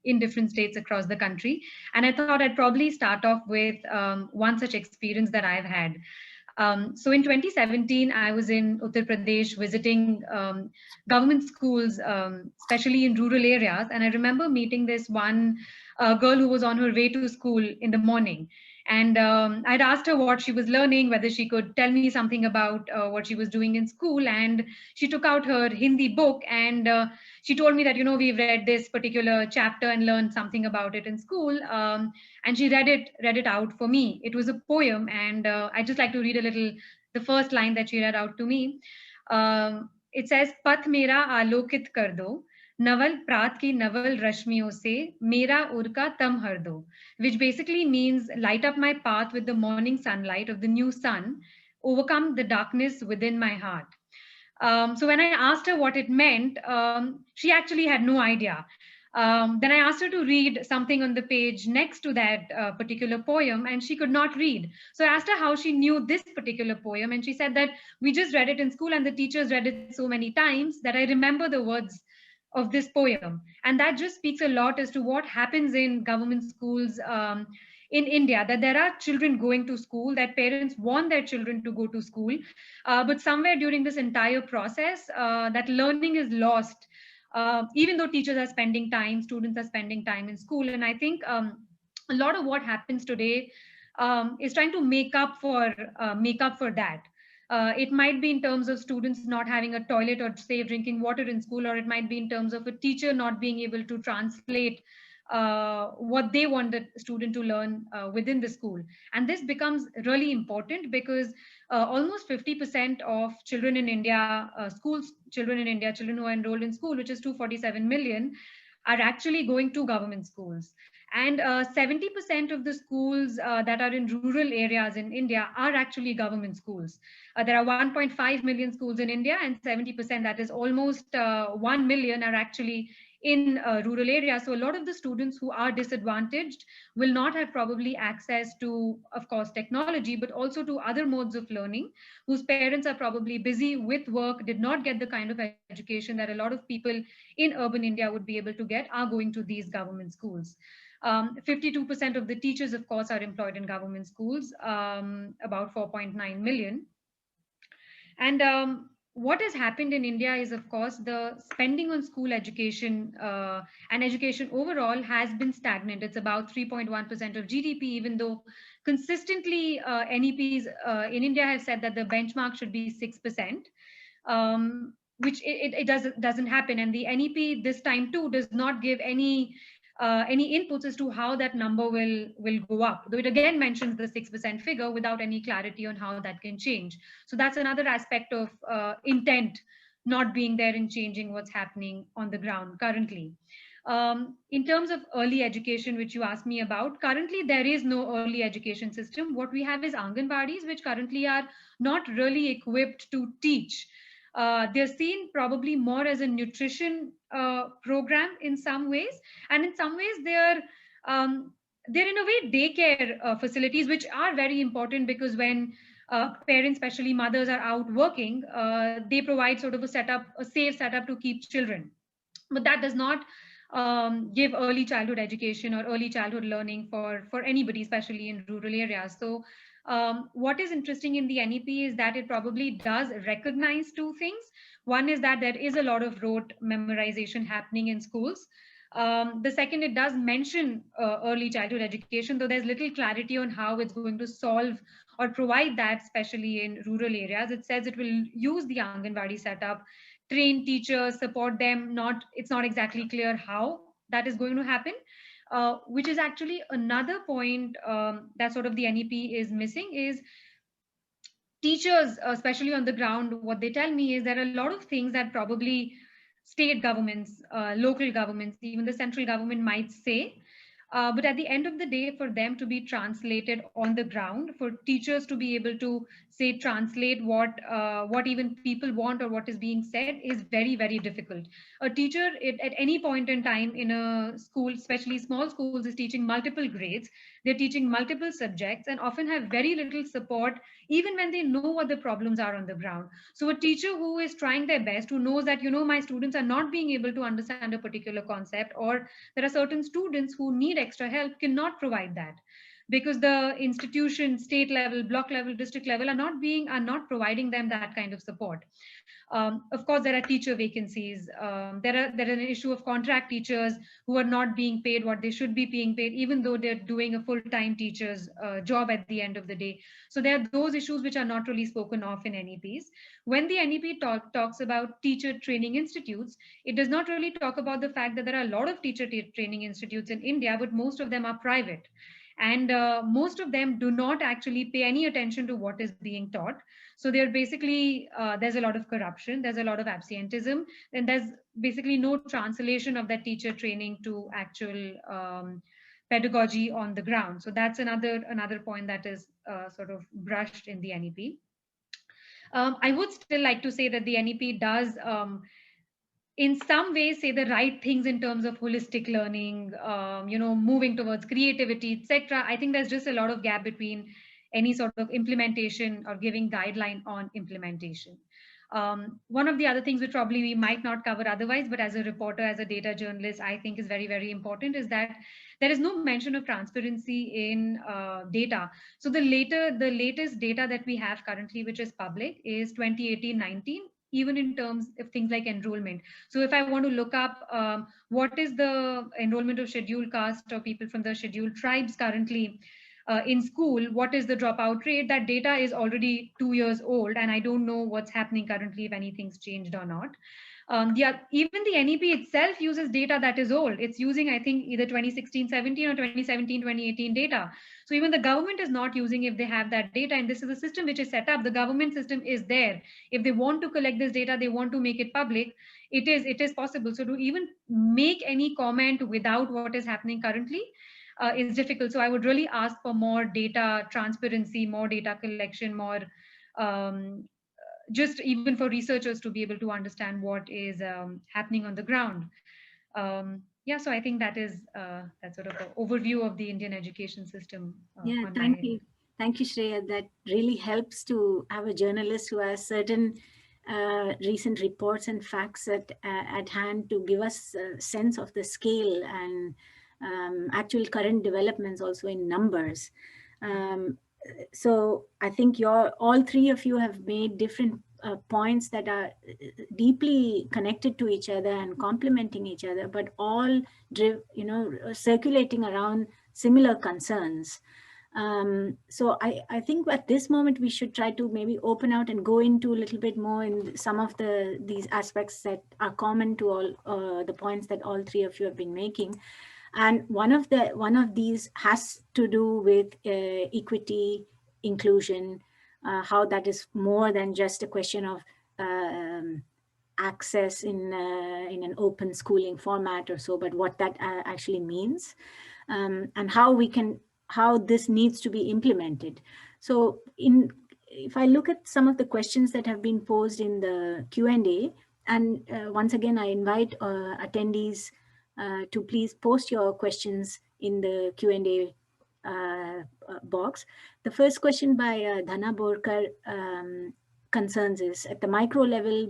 in different states across the country. And I thought I'd probably start off with one such experience that I've had. So in 2017, I was in Uttar Pradesh visiting government schools, especially in rural areas. And I remember meeting this one girl who was on her way to school in the morning. And I'd asked her what she was learning, whether she could tell me something about what she was doing in school. And she took out her Hindi book and she told me that, you know, we've read this particular chapter and learned something about it in school. And she read it out for me. It was a poem, and I'd just like to read a little, the first line that she read out to me. It says, "Path mera alokit kar do, naval praat ki naval rashmiyon se, mera urka tam har do," which basically means light up my path with the morning sunlight of the new sun, overcome the darkness within my heart. So when I asked her what it meant, she actually had no idea. Then I asked her to read something on the page next to that particular poem, and she could not read. So I asked her how she knew this particular poem, and she said that we just read it in school and the teachers read it so many times that I remember the words of this poem. And that just speaks a lot as to what happens in government schools in India, that there are children going to school, that parents want their children to go to school, but somewhere during this entire process, that learning is lost. Even though teachers are spending time, students are spending time in school. And I think a lot of what happens today is trying to make up for that. It might be in terms of students not having a toilet or safe drinking water in school, or it might be in terms of a teacher not being able to translate what they want the student to learn within the school. And this becomes really important because almost 50% of children in India, children who are enrolled in school, which is 247 million, are actually going to government schools. And 70% of the schools that are in rural areas in India are actually government schools. There are 1.5 million schools in India, and 70%, that is almost 1 million, are actually in rural areas. So a lot of the students who are disadvantaged will not have probably access to, of course, technology, but also to other modes of learning, whose parents are probably busy with work, did not get the kind of education that a lot of people in urban India would be able to get, are going to these government schools. 52% of the teachers, of course, are employed in government schools, about 4.9 million. And what has happened in India is, of course, the spending on school education and education overall has been stagnant. It's about 3.1% of GDP, even though consistently NEPs in India have said that the benchmark should be 6%, which it doesn't happen. And the NEP this time too does not give any inputs as to how that number will go up, though it again mentions the 6% figure without any clarity on how that can change. So that's another aspect of intent not being there in changing what's happening on the ground currently. In terms of early education, which you asked me about, currently there is no early education system. What we have is Anganwadis, which currently are not really equipped to teach. They're seen probably more as a nutrition program in some ways, and in some ways they're in a way daycare facilities, which are very important because when parents, especially mothers, are out working, they provide sort of a safe setup to keep children. But that does not give early childhood education or early childhood learning for anybody, especially in rural areas. So what is interesting in the NEP is that it probably does recognize two things. One is that there is a lot of rote memorization happening in schools. The second, it does mention early childhood education, though there's little clarity on how it's going to solve or provide that, especially in rural areas. It says it will use the Anganwadi setup, train teachers, support them. It's not exactly clear how that is going to happen. Which is actually another point that sort of the NEP is missing is teachers, especially on the ground. What they tell me is there are a lot of things that probably state governments, local governments, even the central government might say, But at the end of the day, for them to be translated on the ground, for teachers to be able to say translate what even people want or what is being said is very, very difficult. A teacher at any point in time in a school, especially small schools, is teaching multiple grades. They're teaching multiple subjects and often have very little support, even when they know what the problems are on the ground. So a teacher who is trying their best, who knows that, my students are not being able to understand a particular concept, or there are certain students who need extra help, cannot provide that, because the institution, state level, block level, district level, are not providing them that kind of support. Of course, there are teacher vacancies. There is an issue of contract teachers who are not being paid what they should be being paid, even though they're doing a full-time teacher's job at the end of the day. So there are those issues which are not really spoken of in NEPs. When the NEP talks about teacher training institutes, it does not really talk about the fact that there are a lot of teacher training institutes in India, but most of them are private. And most of them do not actually pay any attention to what is being taught. So they're basically, there's a lot of corruption, there's a lot of absenteeism, and there's basically no translation of that teacher training to actual pedagogy on the ground. So that's another point that is sort of brushed in the NEP. I would still like to say that the NEP does in some ways say the right things in terms of holistic learning, moving towards creativity, etc. I think there's just a lot of gap between any sort of implementation or giving guideline on implementation. One of the other things which probably we might not cover otherwise, but as a reporter, as a data journalist, I think is very, very important, is that there is no mention of transparency in data. So the latest data that we have currently, which is public, is 2018-19, even in terms of things like enrollment. So if I want to look up what is the enrollment of scheduled caste or people from the scheduled tribes currently in school, what is the dropout rate, that data is already 2 years old, and I don't know what's happening currently, if anything's changed or not. Even the NEP itself uses data that is old. It's using, I think, either 2016-17 or 2017-2018 data. So even the government is not using, if they have that data, and this is a system which is set up, the government system is there. If they want to collect this data, they want to make it public, it is possible. So to even make any comment without what is happening currently is difficult. So I would really ask for more data transparency, more data collection, more just even for researchers to be able to understand what is happening on the ground. Yeah, so I think that is that sort of an overview of the Indian education system. Yeah, thank you. Thank you, Shreya. That really helps to have a journalist who has certain recent reports and facts at hand to give us a sense of the scale and actual current developments also in numbers. So I think all three of you have made different points that are deeply connected to each other and complementing each other, but all circulating around similar concerns. So I think at this moment we should try to maybe open out and go into a little bit more in some of these aspects that are common to all the points that all three of you have been making. And one of these has to do with equity, inclusion, how that is more than just a question of access in an open schooling format or so, but what that actually means, and how this needs to be implemented. So if I look at some of the questions that have been posed in the Q&A, and once again, I invite attendees to please post your questions in the Q&A box. The first question by Dhana Borkar concerns is, at the micro level,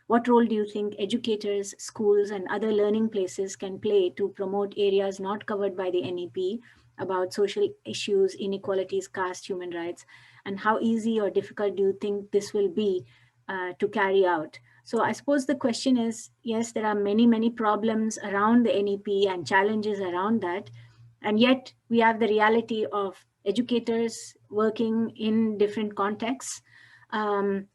what role do you think educators, schools, and other learning places can play to promote areas not covered by the NEP about social issues, inequalities, caste, human rights, and how easy or difficult do you think this will be to carry out? So I suppose the question is, yes, there are many, many problems around the NEP and challenges around that. And yet we have the reality of educators working in different contexts. How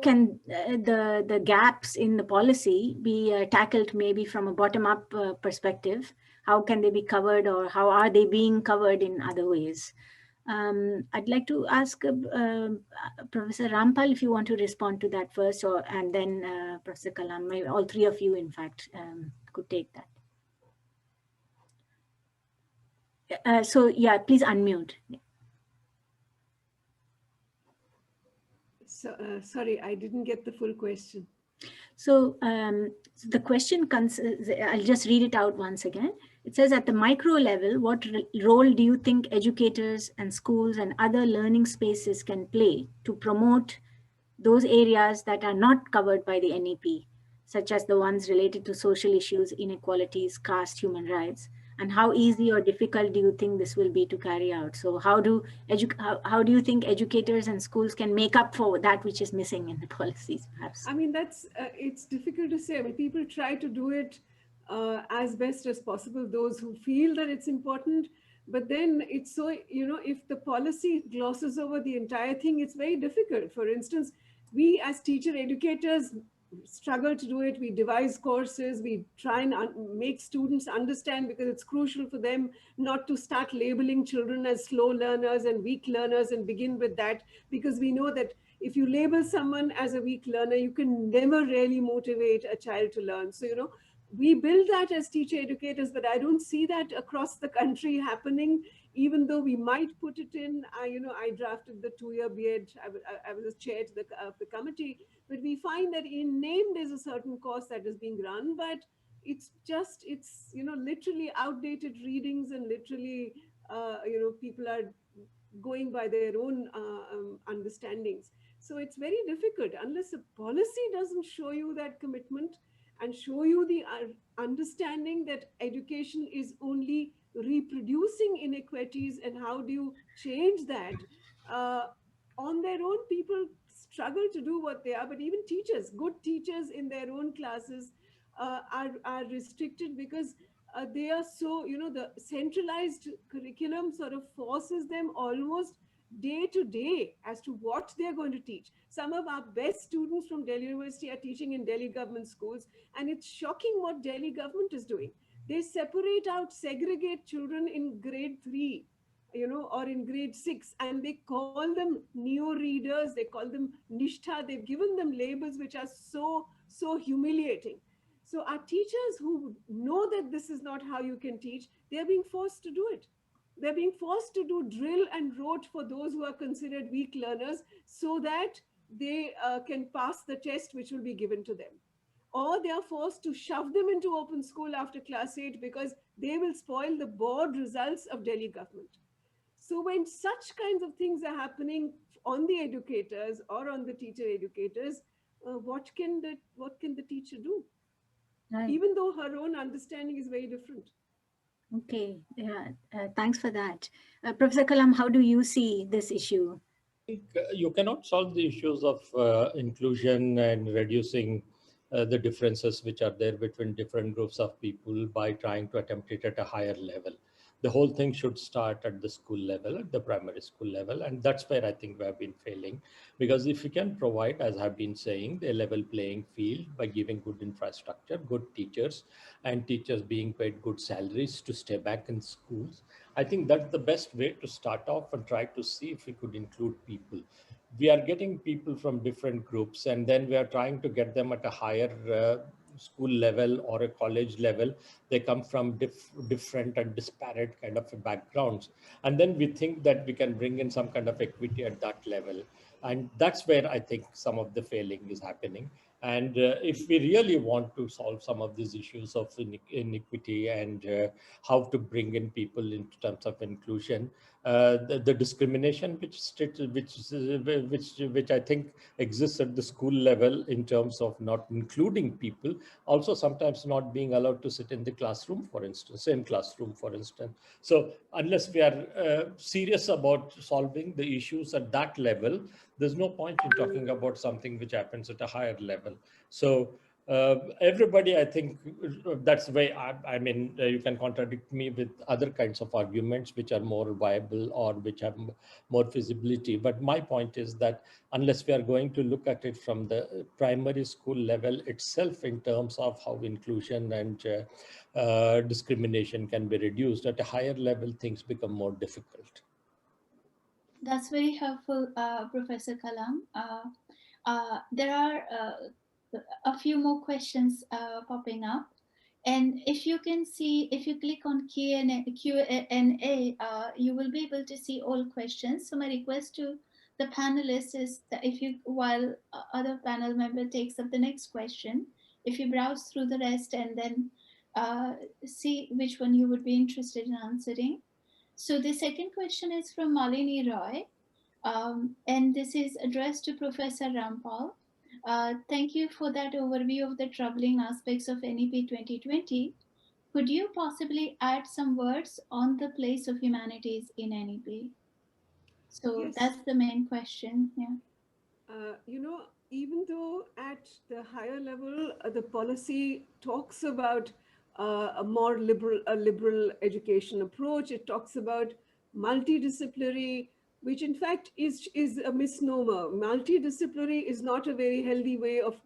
can the gaps in the policy be tackled maybe from a bottom-up perspective? How can they be covered, or how are they being covered in other ways? I'd like to ask Professor Rampal if you want to respond to that first, and then Professor Kalam. Maybe all three of you, in fact, could take that. So yeah, please unmute. So, sorry, I didn't get the full question. So the question, I'll just read it out once again. It says, at the micro level, what role do you think educators and schools and other learning spaces can play to promote those areas that are not covered by the NEP, such as the ones related to social issues, inequalities, caste, human rights? And how easy or difficult do you think this will be to carry out? So how do you think educators and schools can make up for that which is missing in the policies, perhaps? I mean, it's difficult to say. I mean, people try to do it as best as possible, those who feel that it's important. But then it's so, if the policy glosses over the entire thing, it's very difficult. For instance, we as teacher educators struggle to do it. We devise courses, we try and make students understand, because it's crucial for them not to start labeling children as slow learners and weak learners and begin with that, because we know that if you label someone as a weak learner, you can never really motivate a child to learn. So, we build that as teacher educators, but I don't see that across the country happening, even though we might put it in. I drafted the 2-year B.Ed. I was a chair to the committee, but we find that in name there's a certain course that is being run, but it's literally outdated readings, and literally, people are going by their own understandings. So it's very difficult unless a policy doesn't show you that commitment and show you the understanding that education is only reproducing inequities, and how do you change that. On their own, people struggle to do what they are, but even teachers, good teachers in their own classes, are restricted, because they are so, the centralized curriculum sort of forces them almost day to day as to what they're going to teach. Some of our best students from Delhi University are teaching in Delhi government schools, and it's shocking what Delhi government is doing. They separate out, segregate children in grade 3, or in grade 6, and they call them neo readers, they call them nishtha, they've given them labels which are so humiliating. So our teachers who know that this is not how you can teach, they're being forced to do it. They're being forced to do drill and rote for those who are considered weak learners, so that they can pass the test which will be given to them. Or they are forced to shove them into open school after class 8, because they will spoil the board results of Delhi government. So when such kinds of things are happening on the educators or on the teacher educators, what can the teacher do? Right. Even though her own understanding is very different. Okay, yeah, thanks for that. Professor Kalam, how do you see this issue? You cannot solve the issues of inclusion and reducing the differences which are there between different groups of people by trying to attempt it at a higher level. The whole thing should start at the school level, at the primary school level, and that's where I think we have been failing. Because if we can provide, as I've been saying, a level playing field by giving good infrastructure, good teachers, and teachers being paid good salaries to stay back in schools, I think that's the best way to start off and try to see if we could include people. We are getting people from different groups, and then we are trying to get them at a higher school level or a college level. They come from different and disparate kind of backgrounds, and then we think that we can bring in some kind of equity at that level, and that's where I think some of the failing is happening. And if we really want to solve some of these issues of inequity and how to bring in people in terms of inclusion, the discrimination which I think exists at the school level in terms of not including people, also sometimes not being allowed to sit in the classroom, for instance, same classroom, for instance. So unless we are serious about solving the issues at that level, there's no point in talking about something which happens at a higher level. So everybody, I think that's the way, I mean, you can contradict me with other kinds of arguments which are more viable or which have more feasibility. But my point is that unless we are going to look at it from the primary school level itself in terms of how inclusion and discrimination can be reduced, at a higher level, things become more difficult. That's very helpful, Professor Kalam. There are a few more questions popping up. And if you can see, if you click on Q&A, you will be able to see all questions. So my request to the panelists is that if you, while other panel member takes up the next question, if you browse through the rest and then see which one you would be interested in answering. So the second question is from Malini Roy, and this is addressed to Professor Rampal. Thank you for that overview of the troubling aspects of NEP 2020. Could you possibly add some words on the place of humanities in NEP? So Yes. that's the main question. Yeah. You know, even though at the higher level, the policy talks about a more liberal education approach, it talks about multidisciplinary, which in fact is a misnomer. Multidisciplinary is not a very healthy way of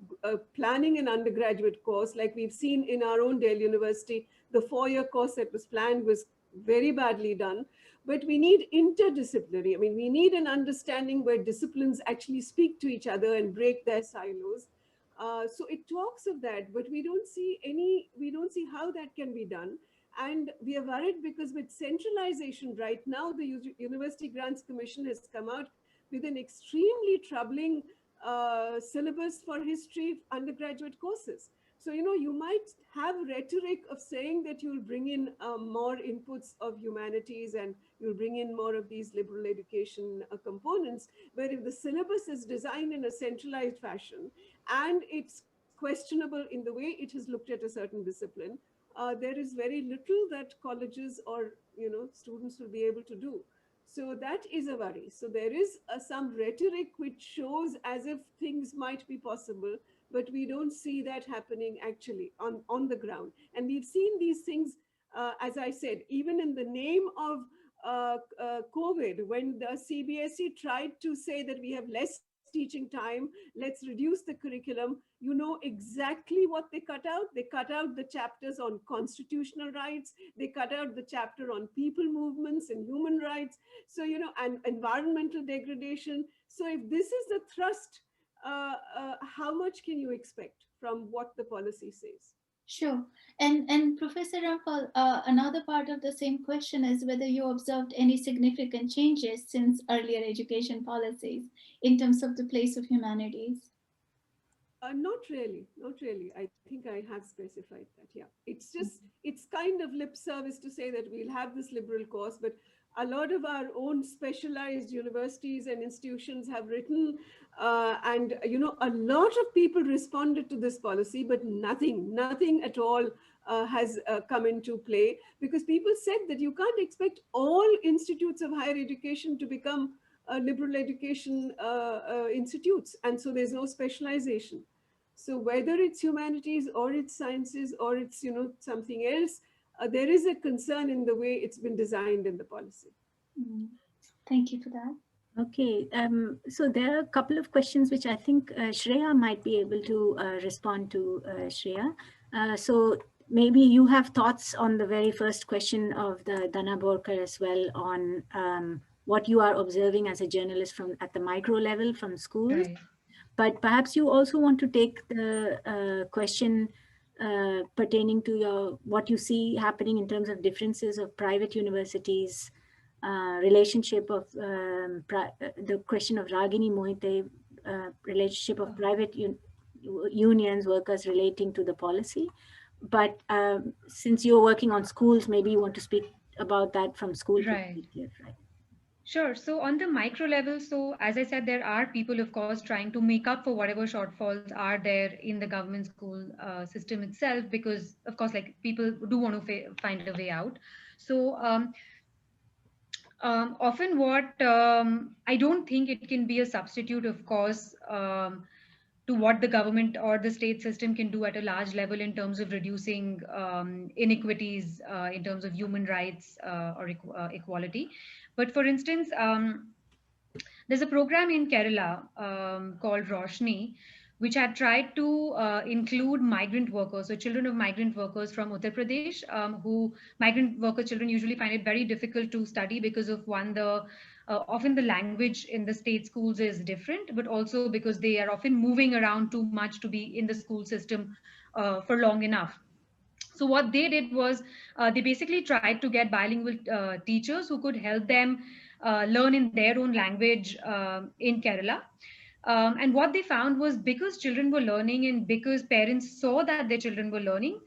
planning an undergraduate course. Like we've seen in our own Delhi University, the 4-year course that was planned was very badly done. But we need interdisciplinary. I mean, we need an understanding where disciplines actually speak to each other and break their silos. So it talks of that, but we don't see how that can be done. And we are worried because with centralization right now, the University Grants Commission has come out with an extremely troubling syllabus for history undergraduate courses. So, you know, you might have rhetoric of saying that you'll bring in more inputs of humanities and you'll bring in more of these liberal education components. But if the syllabus is designed in a centralized fashion and it's questionable in the way it has looked at a certain discipline, there is very little that colleges or, you know, students will be able to do. So that is a worry. So there is some rhetoric which shows as if things might be possible, but we don't see that happening actually on the ground. And we've seen these things, as I said, even in the name of COVID, when the CBSE tried to say that we have less teaching time, let's reduce the curriculum, you know exactly what they cut out. They cut out the chapters on constitutional rights, they cut out the chapter on people movements and human rights, so, you know, and environmental degradation. So if this is the thrust, how much can you expect from what the policy says? Sure. And Professor Rampal, another part of the same question is whether you observed any significant changes since earlier education policies in terms of the place of humanities. Not really, not really. I think I have specified that. Yeah, it's just, it's kind of lip service to say that we'll have this liberal course, but a lot of our own specialized universities and institutions have written, and, you know, a lot of people responded to this policy, but nothing at all has come into play, because people said that you can't expect all institutes of higher education to become liberal education institutes, and so there's no specialization. So whether it's humanities or it's sciences or it's, you know, something else, there is a concern in the way it's been designed in the policy. Thank you for that. Okay, so there are a couple of questions which I think Shreya might be able to respond to, Shreya. So maybe you have thoughts on the very first question of the Dana Borkar as well on what you are observing as a journalist from at the micro level from schools. Right. But perhaps you also want to take the question pertaining to what you see happening in terms of differences of private universities, relationship of the question of Ragini Mohite, relationship of private unions, workers relating to the policy. But since you're working on schools, maybe you want to speak about that from school perspective, right? Sure. So on the micro level, so as I said, there are people, of course, trying to make up for whatever shortfalls are there in the government school system itself, because, of course, like people do want to find a way out. So often what I don't think it can be a substitute, of course, to what the government or the state system can do at a large level in terms of reducing inequities in terms of human rights or equality. But for instance, there's a program in Kerala called Roshni, which had tried to include migrant workers, so children of migrant workers from Uttar Pradesh, who migrant worker children usually find it very difficult to study because of often the language in the state schools is different, but also because they are often moving around too much to be in the school system for long enough. So what they did was they basically tried to get bilingual teachers who could help them learn in their own language in Kerala. And what they found was, because children were learning and because parents saw that their children were learning,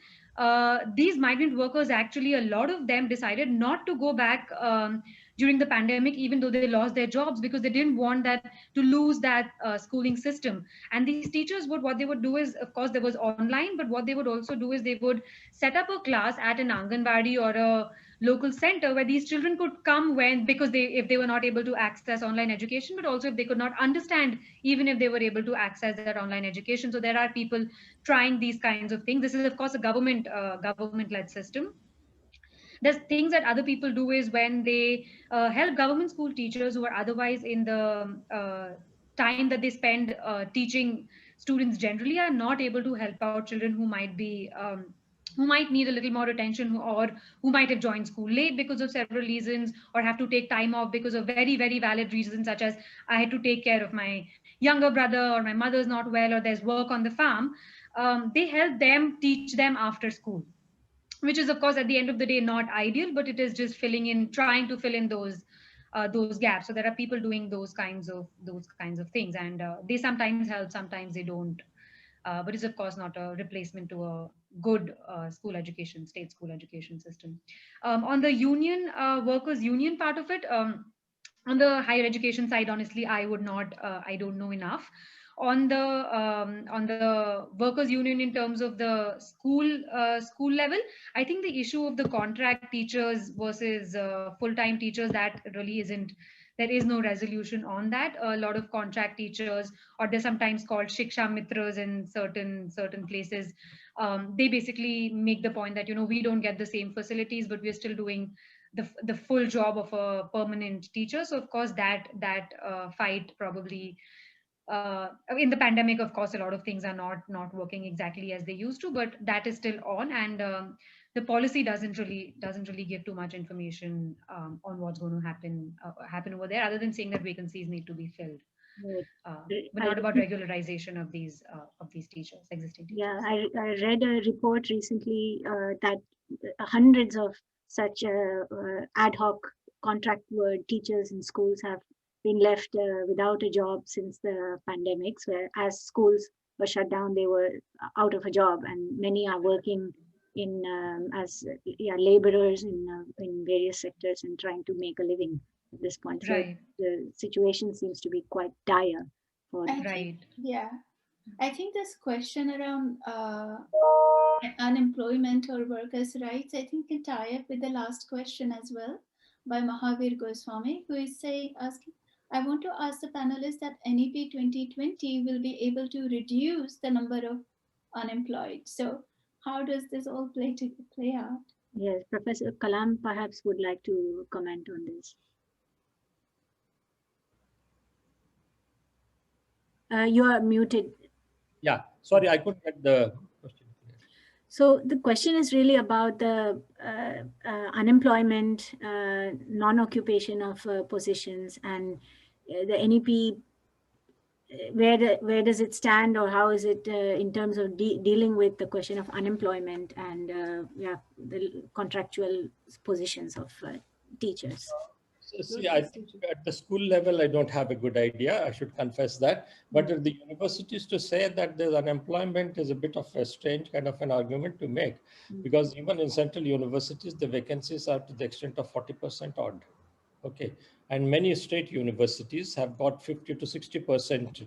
these migrant workers, actually a lot of them decided not to go back during the pandemic, even though they lost their jobs, because they didn't want that to lose that schooling system. And these teachers would, what they would do is, of course there was online, but what they would also do is they would set up a class at an Anganwadi or a local center where these children could come, when, because if they were not able to access online education, but also if they could not understand, even if they were able to access that online education. So there are people trying these kinds of things. This is of course a government-led system. There's things that other people do is, when they help government school teachers who are otherwise in the time that they spend teaching students generally, are not able to help out children who might need a little more attention, or who might have joined school late because of several reasons, or have to take time off because of very, very valid reasons, such as I had to take care of my younger brother, or my mother's not well, or there's work on the farm. They help them, teach them after school, which is of course at the end of the day not ideal, but it is just trying to fill in those gaps. So there are people doing those kinds of things, and they sometimes help, sometimes they don't. But it's of course not a replacement to a good state school education system. On the workers union part of it, on the higher education side, honestly, I don't know enough. On the workers union, in terms of the school level, I think the issue of the contract teachers versus full-time teachers, that really isn't, there is no resolution on that. A lot of contract teachers, or they're sometimes called shiksha mitras in certain places, they basically make the point that, we don't get the same facilities, but we're still doing the full job of a permanent teacher. So of course that fight probably, in the pandemic, of course, a lot of things are not working exactly as they used to, but that is still on. And the policy doesn't really give too much information on what's going to happen over there, other than saying that vacancies need to be filled. Right. But not about regularization of these teachers, existing teachers. Yeah, I read a report recently that hundreds of such ad hoc contract teachers in schools have been left without a job since the pandemics, where as schools were shut down, they were out of a job, and many are working in as laborers in various sectors and trying to make a living at this point. So Right. the situation seems to be quite dire for Right. Yeah, I think this question around unemployment or workers' rights, I think can tie up with the last question as well by Mahavir Goswami, who is asking, I want to ask the panelists that NEP 2020 will be able to reduce the number of unemployed. So how does this all play out? Yes, Professor Kalam perhaps would like to comment on this. You are muted. Yeah, sorry, I couldn't get the question. So the question is really about the unemployment, non-occupation of positions, and the NEP. Where does it stand, or how is it in terms of dealing with the question of unemployment and the contractual positions of teachers? See, I think at the school level, I don't have a good idea. I should confess that. But at the universities, to say that there's unemployment is a bit of a strange kind of an argument to make, because even in central universities, the vacancies are to the extent of 40% odd. Okay, and many state universities have got 50 to 60%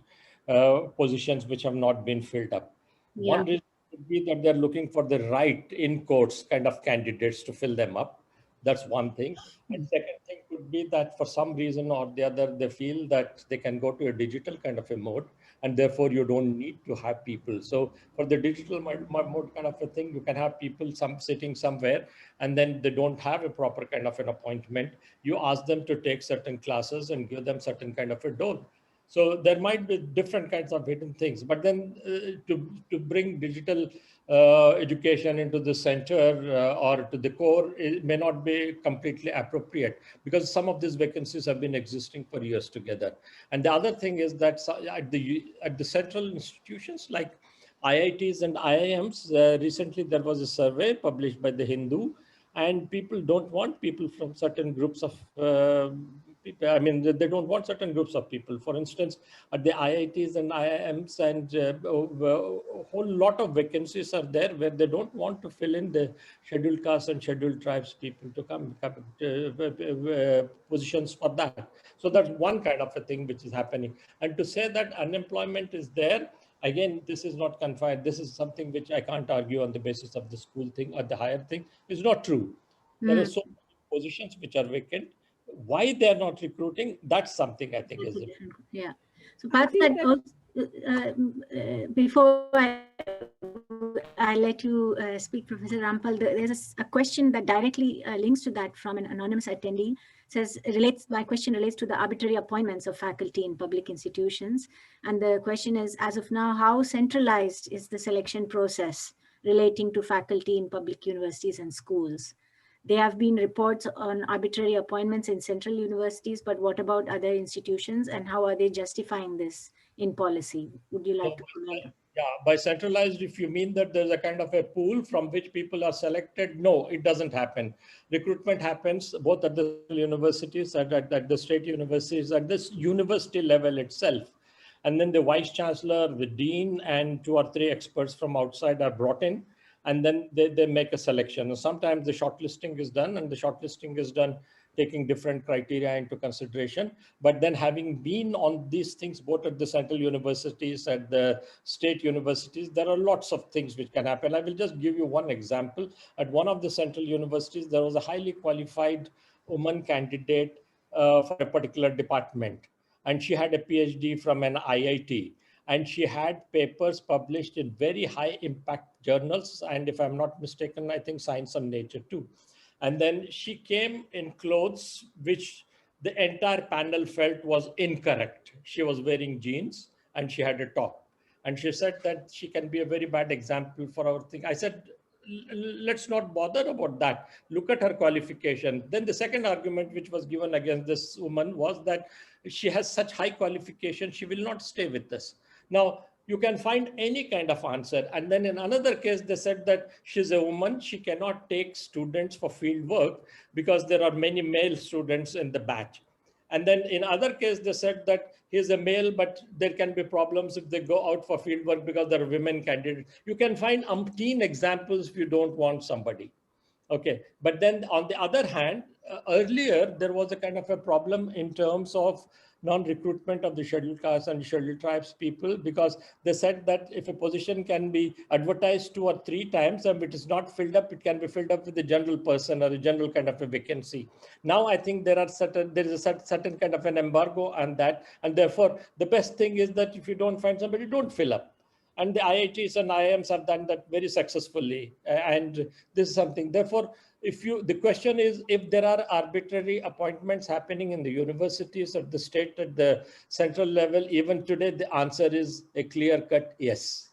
positions which have not been filled up. Yeah. One reason could be that they're looking for the right in quotes kind of candidates to fill them up. That's one thing. And second thing could be that for some reason or the other, they feel that they can go to a digital kind of a mode, and therefore you don't need to have people. So for the digital mode kind of a thing, you can have people sitting somewhere, and then they don't have a proper kind of an appointment. You ask them to take certain classes and give them certain kind of a dole. So there might be different kinds of hidden things, but then to bring digital education into the center or to the core, it may not be completely appropriate, because some of these vacancies have been existing for years together. And the other thing is that at the central institutions like IITs and IIMs, recently there was a survey published by the Hindu, and people don't want people from certain groups of people. I mean, they don't want certain groups of people. For instance, at the IITs and IIMs, and a whole lot of vacancies are there where they don't want to fill in the scheduled castes and scheduled tribes people to come positions for that. So that's one kind of a thing which is happening. And to say that unemployment is there, again, this is not confined. This is something which I can't argue on the basis of the school thing or the higher thing. It's not true. There are so many positions which are vacant. Why they're not recruiting, that's something I think is different. Yeah. So perhaps before I let you speak, Professor Rampal, there's a question that directly links to that from an anonymous attendee. Says, my question relates to the arbitrary appointments of faculty in public institutions. And the question is, as of now, how centralized is the selection process relating to faculty in public universities and schools? There have been reports on arbitrary appointments in central universities, but what about other institutions, and how are they justifying this in policy? Would you like to comment? Yeah, by centralized, if you mean that there's a kind of a pool from which people are selected, no, it doesn't happen. Recruitment happens both at the universities, at the state universities, at this university level itself. And then the vice chancellor, the dean, and 2 or 3 experts from outside are brought in, and then they make a selection. And sometimes the shortlisting is done, and the shortlisting is done taking different criteria into consideration. But then having been on these things, both at the central universities and the state universities, there are lots of things which can happen. I will just give you one example. At one of the central universities, there was a highly qualified woman candidate for a particular department. And she had a PhD from an IIT. And she had papers published in very high impact journals. And if I'm not mistaken, I think Science and Nature too. And then she came in clothes which the entire panel felt was incorrect. She was wearing jeans and she had a top. And she said that she can be a very bad example for our thing. I said, let's not bother about that. Look at her qualification. Then the second argument which was given against this woman was that she has such high qualification, she will not stay with us. Now, you can find any kind of answer. And then in another case, they said that she's a woman, she cannot take students for field work because there are many male students in the batch. And then in other case, they said that he's a male, but there can be problems if they go out for field work because there are women candidates. You can find umpteen examples if you don't want somebody. Okay, but then on the other hand, earlier there was a kind of a problem in terms of non-recruitment of the scheduled castes and scheduled tribes people, because they said that if a position can be advertised 2 or 3 times and it is not filled up, it can be filled up with a general person or a general kind of a vacancy. Now I think there is a certain kind of an embargo on that, and therefore the best thing is that if you don't find somebody, don't fill up. And the IITs and IIMs have done that very successfully. And this is something, therefore, the question is, if there are arbitrary appointments happening in the universities at the state, at the central level, even today, the answer is a clear-cut yes.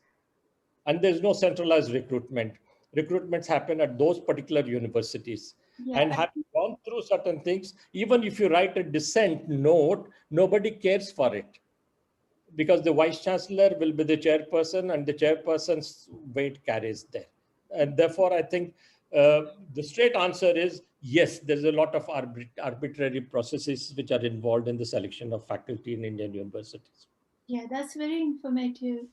And there's no centralized recruitment. Recruitments happen at those particular universities. Yeah. And having gone through certain things, even if you write a dissent note, nobody cares for it, because the vice chancellor will be the chairperson and the chairperson's weight carries there. And therefore, I think the straight answer is yes, there's a lot of arbitrary processes which are involved in the selection of faculty in Indian universities. Yeah, that's very informative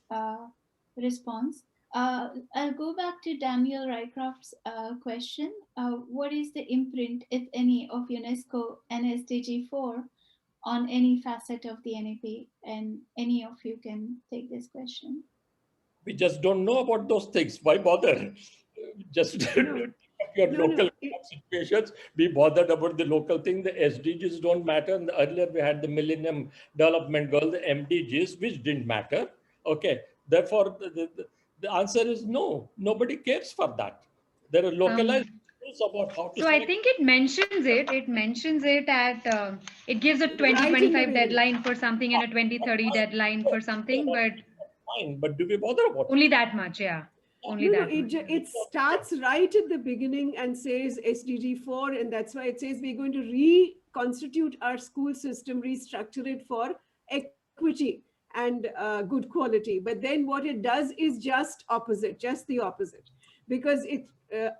response. I'll go back to Daniel Rycroft's question. What is the imprint, if any, of UNESCO and SDG 4 on any facet of the NEP? And any of you can take this question. We just don't know about those things. Why bother? Just your local situations, be bothered about the local thing. The SDGs don't matter. And earlier we had the Millennium Development Goal, the MDGs, which didn't matter. Okay, therefore the answer is no. Nobody cares for that. There are localized rules about how to. So I think it mentions it. It mentions it at. It gives a 2025 deadline for something and a 2030 deadline for something, but. Fine, but do we bother about only that much? Yeah. Only no, that much. It starts right at the beginning and says SDG 4, and that's why it says we're going to reconstitute our school system, restructure it for equity. and good quality. But then what it does is just the opposite, because it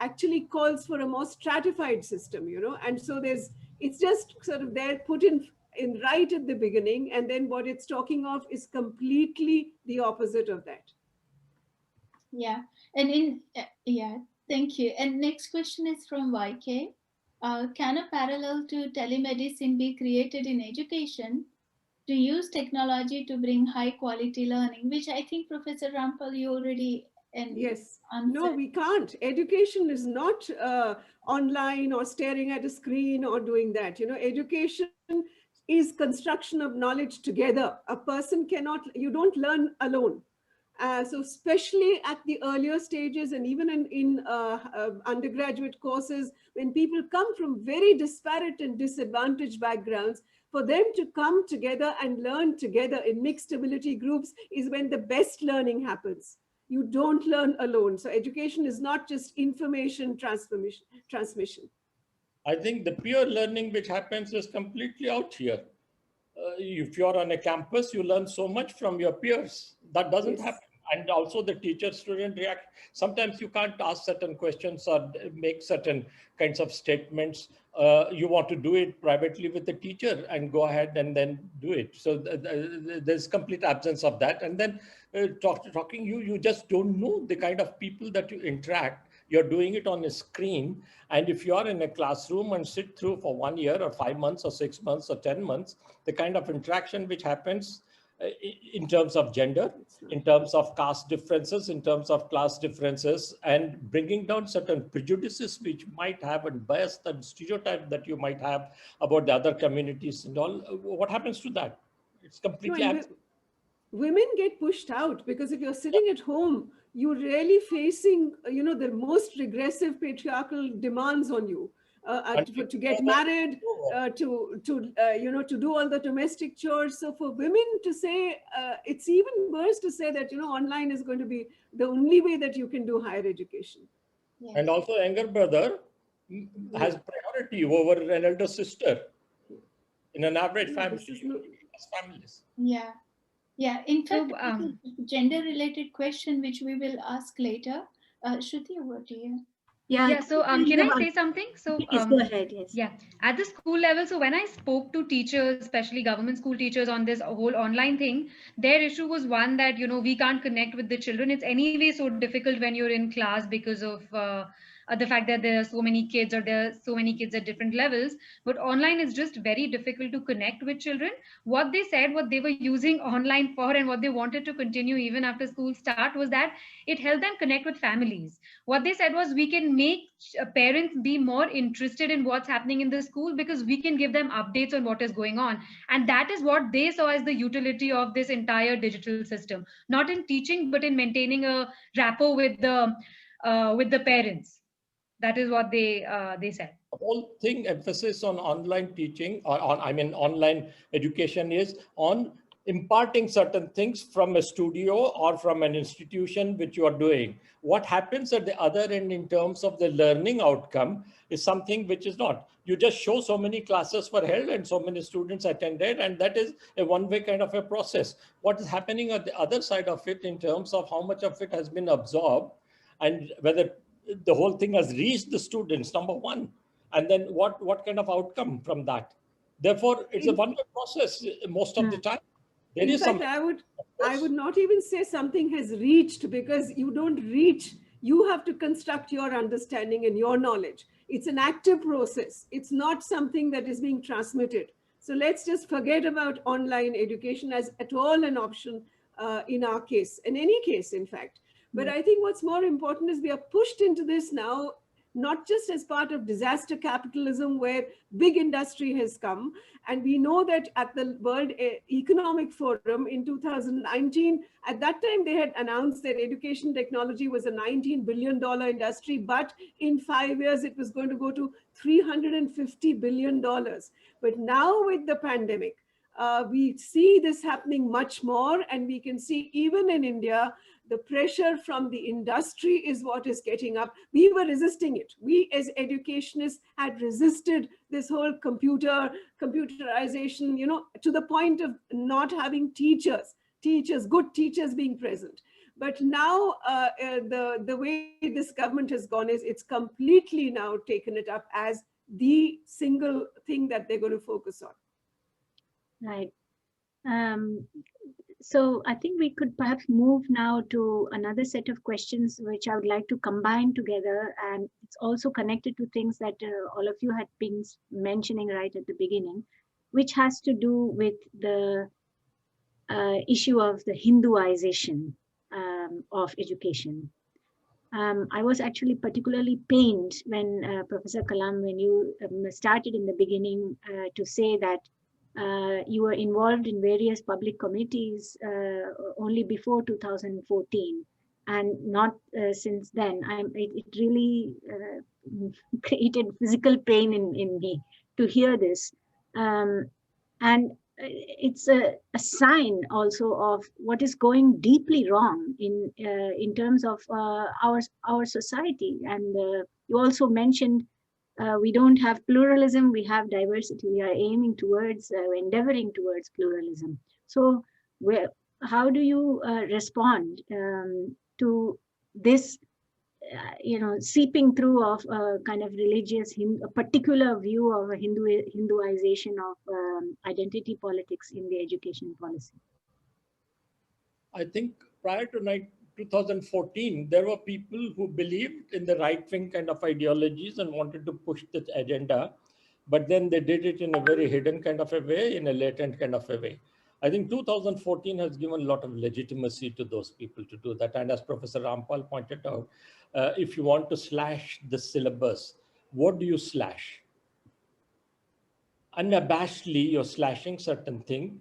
actually calls for a more stratified system, and so it's just sort of there put in right at the beginning, and then what it's talking of is completely the opposite of that. Yeah, and thank you. And next question is from YK. Can a parallel to telemedicine be created in education to use technology to bring high quality learning, which I think Professor Rampal, you already yes answered. No, we can't. Education is not online or staring at a screen or doing that. Education is construction of knowledge together. A person you don't learn alone. So especially at the earlier stages, and even in undergraduate courses, when people come from very disparate and disadvantaged backgrounds, for them to come together and learn together in mixed ability groups is when the best learning happens. You don't learn alone. So education is not just information transmission. I think the peer learning which happens is completely out here. If you're on a campus, you learn so much from your peers. That doesn't happen. And also the teacher-student react. Sometimes you can't ask certain questions or make certain kinds of statements. You want to do it privately with the teacher and go ahead and then do it. So there's complete absence of that. And then talking, you just don't know the kind of people that you interact. You're doing it on a screen. And if you are in a classroom and sit through for 1 year or 5 months or 6 months or 10 months, the kind of interaction which happens in terms of gender, in terms of caste differences, in terms of class differences, and bringing down certain prejudices which might have, and bias and stereotype that you might have about the other communities and all. What happens to that? It's completely absent. Women get pushed out, because if you're sitting at home, you're really facing, the most regressive patriarchal demands on you. To get married, to do all the domestic chores. So for women to say, it's even worse to say that, online is going to be the only way that you can do higher education. Yes. And also younger brother has priority over an elder sister in an average family. Families. Yeah. Yeah. In fact, gender-related question, which we will ask later. Shruti, over to you. Yeah, so can I say something? So please go ahead. Yes. Yeah, at the school level, so when I spoke to teachers, especially government school teachers, on this whole online thing, their issue was one that, we can't connect with the children. It's anyway so difficult when you're in class because of the fact that there are so many kids, or there are so many kids at different levels. But online is just very difficult to connect with children. What they said, what they were using online for, and what they wanted to continue even after school start, was that it helped them connect with families. What they said was, we can make parents be more interested in what's happening in the school, because we can give them updates on what is going on. And that is what they saw as the utility of this entire digital system, not in teaching, but in maintaining a rapport with the parents. That is what they said. The whole thing, emphasis on online teaching, or online education, is on imparting certain things from a studio or from an institution which you are doing. What happens at the other end in terms of the learning outcome is something which is not. You just show so many classes were held and so many students attended, and that is a one-way kind of a process. What is happening at the other side of it in terms of how much of it has been absorbed, and whether the whole thing has reached the students, number one, and then what kind of outcome from that. Therefore, it's a one-way process most of the time. In fact, I would not even say something has reached, because you don't reach. You have to construct your understanding and your knowledge. It's an active process. It's not something that is being transmitted. So let's just forget about online education as at all an option in our case, in any case, in fact. But I think what's more important is we are pushed into this now, not just as part of disaster capitalism, where big industry has come. And we know that at the World Economic Forum in 2019, at that time, they had announced that education technology was a $19 billion industry, but in 5 years, it was going to go to $350 billion. But now with the pandemic, we see this happening much more, and we can see even in India, the pressure from the industry is what is getting up. We were resisting it. We as educationists had resisted this whole computerization, to the point of not having teachers. teachers, good teachers being present. But now the way this government has gone is it's completely now taken it up as the single thing that they're going to focus on. Right. So I think we could perhaps move now to another set of questions which I would like to combine together, and it's also connected to things that all of you had been mentioning right at the beginning, which has to do with the issue of the Hinduization of education. I was actually particularly pained when Professor Kalam, when you started in the beginning to say that you were involved in various public committees only before 2014 and not since then. It really created physical pain in me to hear this. And it's a sign also of what is going deeply wrong in terms of our society. And you also mentioned we don't have pluralism, we have diversity. We are aiming towards, endeavoring towards pluralism. So how do you respond to this, seeping through of a kind of religious, a particular view of a Hinduization of identity politics in the education policy? I think prior to 2014, there were people who believed in the right-wing kind of ideologies and wanted to push this agenda, but then they did it in a very hidden kind of a way, in a latent kind of a way. I think 2014 has given a lot of legitimacy to those people to do that. And as Professor Rampal pointed out, if you want to slash the syllabus, what do you slash? Unabashedly, you're slashing certain things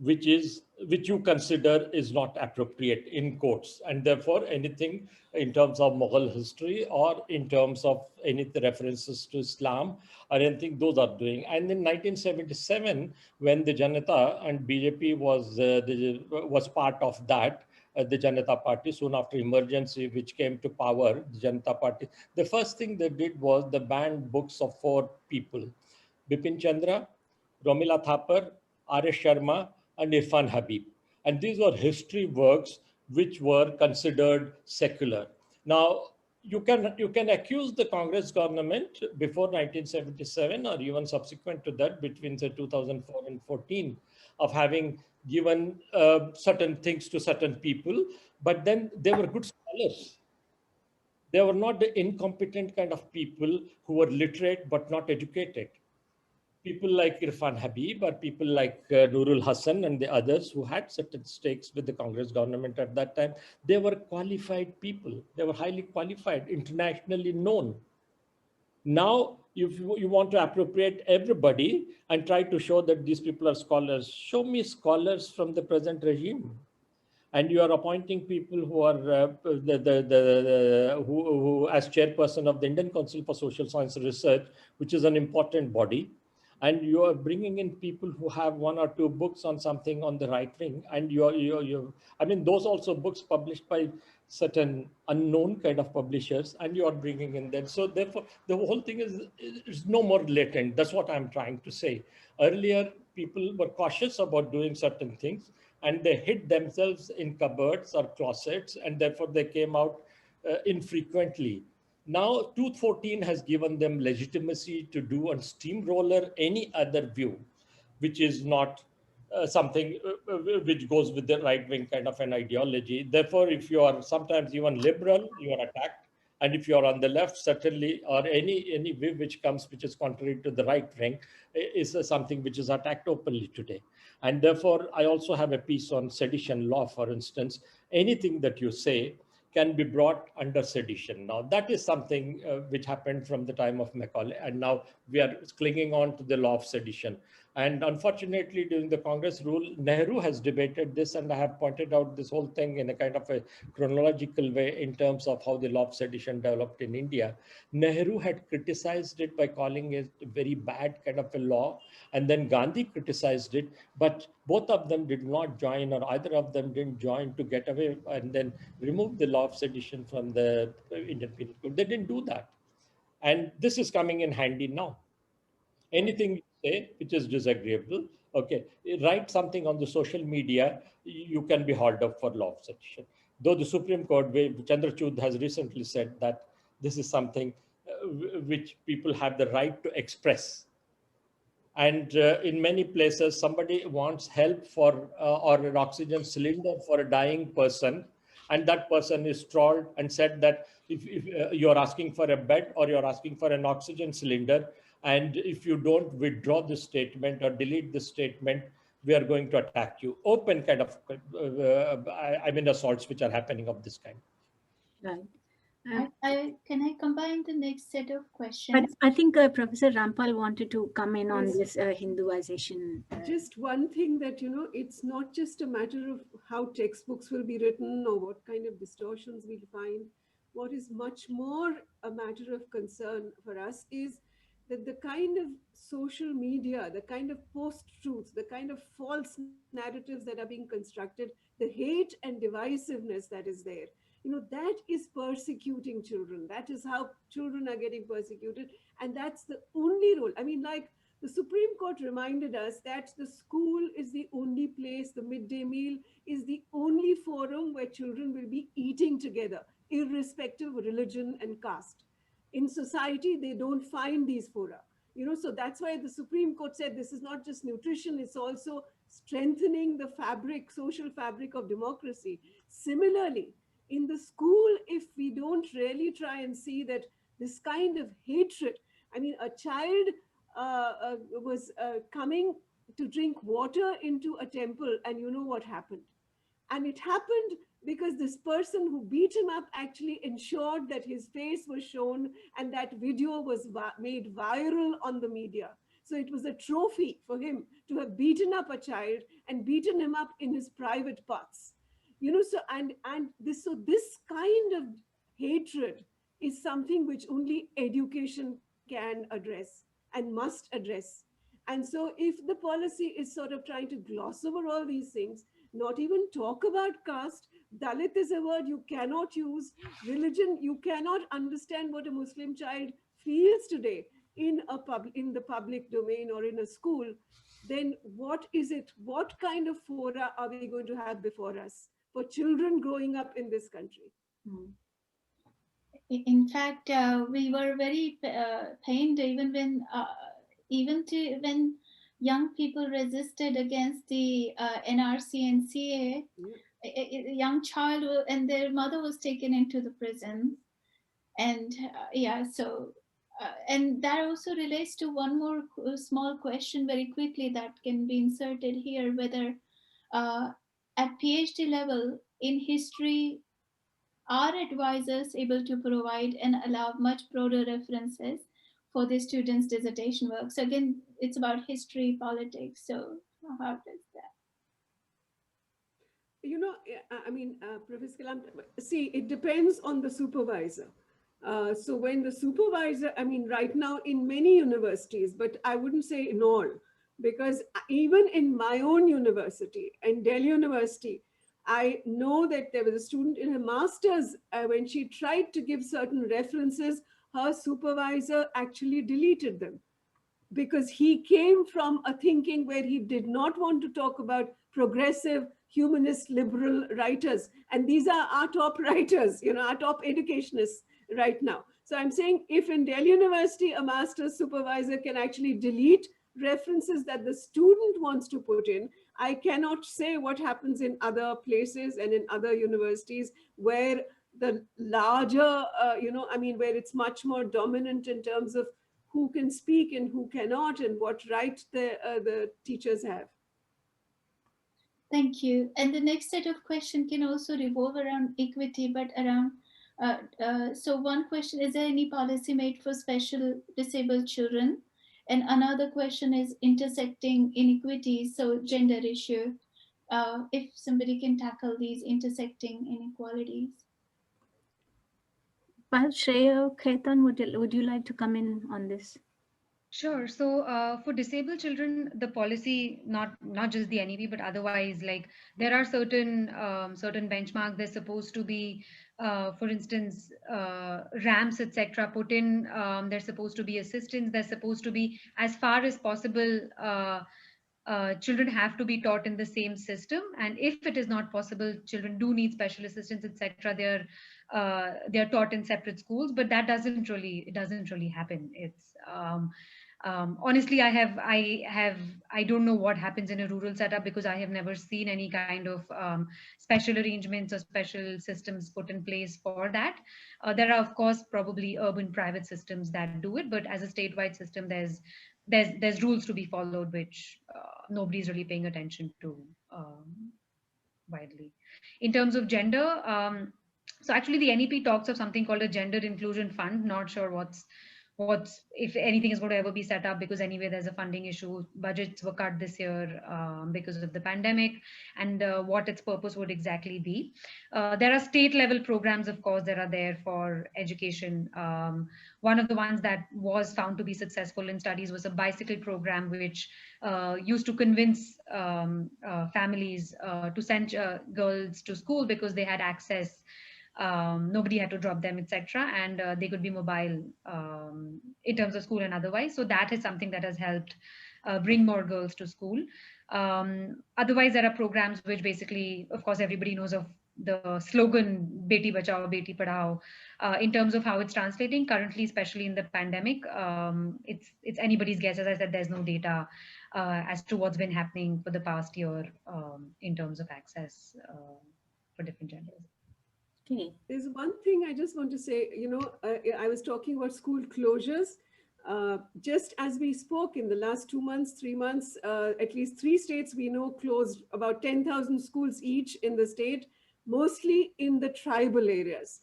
which you consider is not appropriate in quotes, and therefore anything in terms of Mughal history or in terms of any references to Islam or anything, those are doing. And in 1977, when the Janata and BJP was part of that, the Janata Party, soon after emergency, which came to power, the Janata Party, the first thing they did was they banned books of 4 people: Bipin Chandra, Romila Thapar, R.S. Sharma, and Irfan Habib. And these were history works which were considered secular. Now, you can accuse the Congress government before 1977 or even subsequent to that, between say 2004 and 14, of having given certain things to certain people, but then they were good scholars. They were not the incompetent kind of people who were literate but not educated. People like Irfan Habib or people like Nurul Hassan and the others who had certain stakes with the Congress government at that time, they were qualified people. They were highly qualified, internationally known. Now, if you want to appropriate everybody and try to show that these people are scholars, show me scholars from the present regime. And you are appointing people who are who as chairperson of the Indian Council for Social Science Research, which is an important body. And you are bringing in people who have 1 or 2 books on something on the right wing. And I mean, those also books published by certain unknown kind of publishers, and you are bringing in them. So therefore, the whole thing is no more latent. That's what I'm trying to say. Earlier, people were cautious about doing certain things, and they hid themselves in cupboards or closets, and therefore they came out infrequently. Now, 2014 has given them legitimacy to do and steamroller any other view, which is not something which goes with the right-wing kind of an ideology. Therefore, if you are sometimes even liberal, you are attacked. And if you are on the left, certainly, or any view which comes, which is contrary to the right wing, is something which is attacked openly today. And therefore, I also have a piece on sedition law, for instance. Anything that you say can be brought under sedition. Now, that is something which happened from the time of Macaulay, and now we are clinging on to the law of sedition. And unfortunately, during the Congress rule, Nehru has debated this, and I have pointed out this whole thing in a kind of a chronological way in terms of how the law of sedition developed in India. Nehru had criticized it by calling it a very bad kind of a law, and then Gandhi criticized it, but both of them did not join, or either of them didn't join to get away and then remove the law of sedition from the Indian Penal Code. They didn't do that. And this is coming in handy now. Anything you say, which is disagreeable, okay, write something on the social media, you can be hauled up for law of sedition. Though the Supreme Court, Chandrachud has recently said that this is something which people have the right to express. And in many places, somebody wants help for or an oxygen cylinder for a dying person, and that person is trolled and said that if you're asking for a bed or you're asking for an oxygen cylinder, and if you don't withdraw the statement or delete the statement, we are going to attack you. Open kind of, I mean, assaults which are happening of this kind. Right. Can I combine the next set of But questions? I think Professor Rampal wanted to come in on Yes. this Hinduization. Just one thing that, it's not just a matter of how textbooks will be written or what kind of distortions we'll find. What is much more a matter of concern for us is that the kind of social media, the kind of post-truths, the kind of false narratives that are being constructed, the hate and divisiveness that is there, that is persecuting children. That is how children are getting persecuted. And that's the only role. I mean, like, the Supreme Court reminded us that the school is the only place, the midday meal is the only forum where children will be eating together, irrespective of religion and caste. In society, they don't find these fora. So that's why the Supreme Court said this is not just nutrition, it's also strengthening the fabric, social fabric of democracy. Similarly, in the school, if we don't really try and see that this kind of hatred, I mean, a child was coming to drink water into a temple, and you know what happened. And it happened because this person who beat him up actually ensured that his face was shown, and that video was made viral on the media. So it was a trophy for him to have beaten up a child and beaten him up in his private parts. So this kind of hatred is something which only education can address and must address. And so if the policy is sort of trying to gloss over all these things, not even talk about caste, Dalit is a word you cannot use, religion, you cannot understand what a Muslim child feels today in the public domain or in a school, then what is it? What kind of fora are we going to have before us for children growing up in this country? In fact, we were very pained when young people resisted against the NRC and CA. A young child and their mother was taken into the prison, and and that also relates to one more small question very quickly that can be inserted here, whether at PhD level in history, are advisors able to provide and allow much broader references for the students' dissertation work? So again, it's about history, politics. So how does that? Professor Kalam, see, it depends on the supervisor. So when the supervisor, right now in many universities, but I wouldn't say in all, because even in my own university, in Delhi University, I know that there was a student in her master's, when she tried to give certain references, her supervisor actually deleted them, because he came from a thinking where he did not want to talk about progressive, humanist, liberal writers. And these are our top writers, our top educationists right now. So I'm saying, if in Delhi University, a master's supervisor can actually delete references that the student wants to put in, I cannot say what happens in other places and in other universities where the larger, where it's much more dominant in terms of who can speak and who cannot, and what right the teachers have. Thank you. And the next set of questions can also revolve around equity, but around, so one question, is there any policy made for special disabled children? And another question is intersecting inequities, so gender issue. If somebody can tackle these intersecting inequalities. Well, Shreya Khaitan, would you like to come in on this? Sure. So for disabled children, the policy, not just the NEP, but otherwise, like there are certain benchmarks. There's supposed to be for instance, ramps, etc., put in. There's supposed to be assistance. There's supposed to be, as far as possible, children have to be taught in the same system. And if it is not possible, children do need special assistance, etc., they're taught in separate schools. But that doesn't really happen. It's honestly, I don't know what happens in a rural setup, because I have never seen any kind of special arrangements or special systems put in place for that. There are, of course, probably urban private systems that do it, but as a statewide system, there's rules to be followed, which nobody's really paying attention to widely. In terms of gender, so actually the NEP talks of something called a gender inclusion fund. Not sure what's if anything is going to ever be set up, because anyway there's a funding issue. Budgets were cut this year because of the pandemic, and what its purpose would exactly be. There are state level programs, of course, that are there for education. One of the ones that was found to be successful in studies was a bicycle program, which used to convince families to send girls to school because they had access. Nobody had to drop them, etc., and they could be mobile in terms of school and otherwise. So that is something that has helped bring more girls to school. Otherwise, there are programs which basically, of course, everybody knows of the slogan "Beti Bachao, Beti Padhao." In terms of how it's translating currently, especially in the pandemic, it's anybody's guess. As I said, there's no data as to what's been happening for the past year in terms of access for different genders. Okay. There's one thing I just want to say, I was talking about school closures. Just as we spoke, in the last 2 months, 3 months, at least 3 states we know closed about 10,000 schools each in the state, mostly in the tribal areas.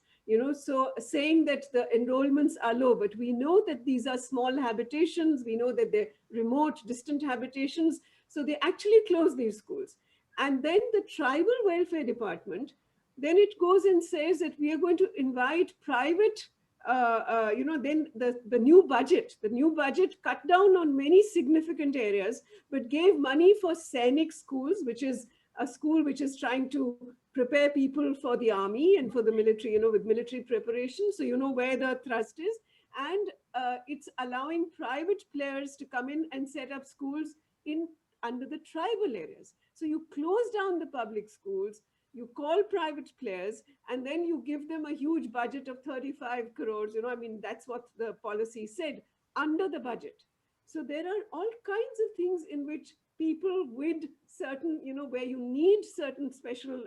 So saying that the enrollments are low, but we know that these are small habitations. We know that they're remote, distant habitations. So they actually close these schools. And then the tribal welfare department, then it goes and says that we are going to invite private, then the new budget cut down on many significant areas, but gave money for Sainik schools, which is a school which is trying to prepare people for the army and for the military, with military preparation. So where the thrust is. And it's allowing private players to come in and set up schools under the tribal areas. So you close down the public schools, you call private players, and then you give them a huge budget of 35 crores. That's what the policy said, under the budget. So there are all kinds of things in which people with certain, where you need certain special,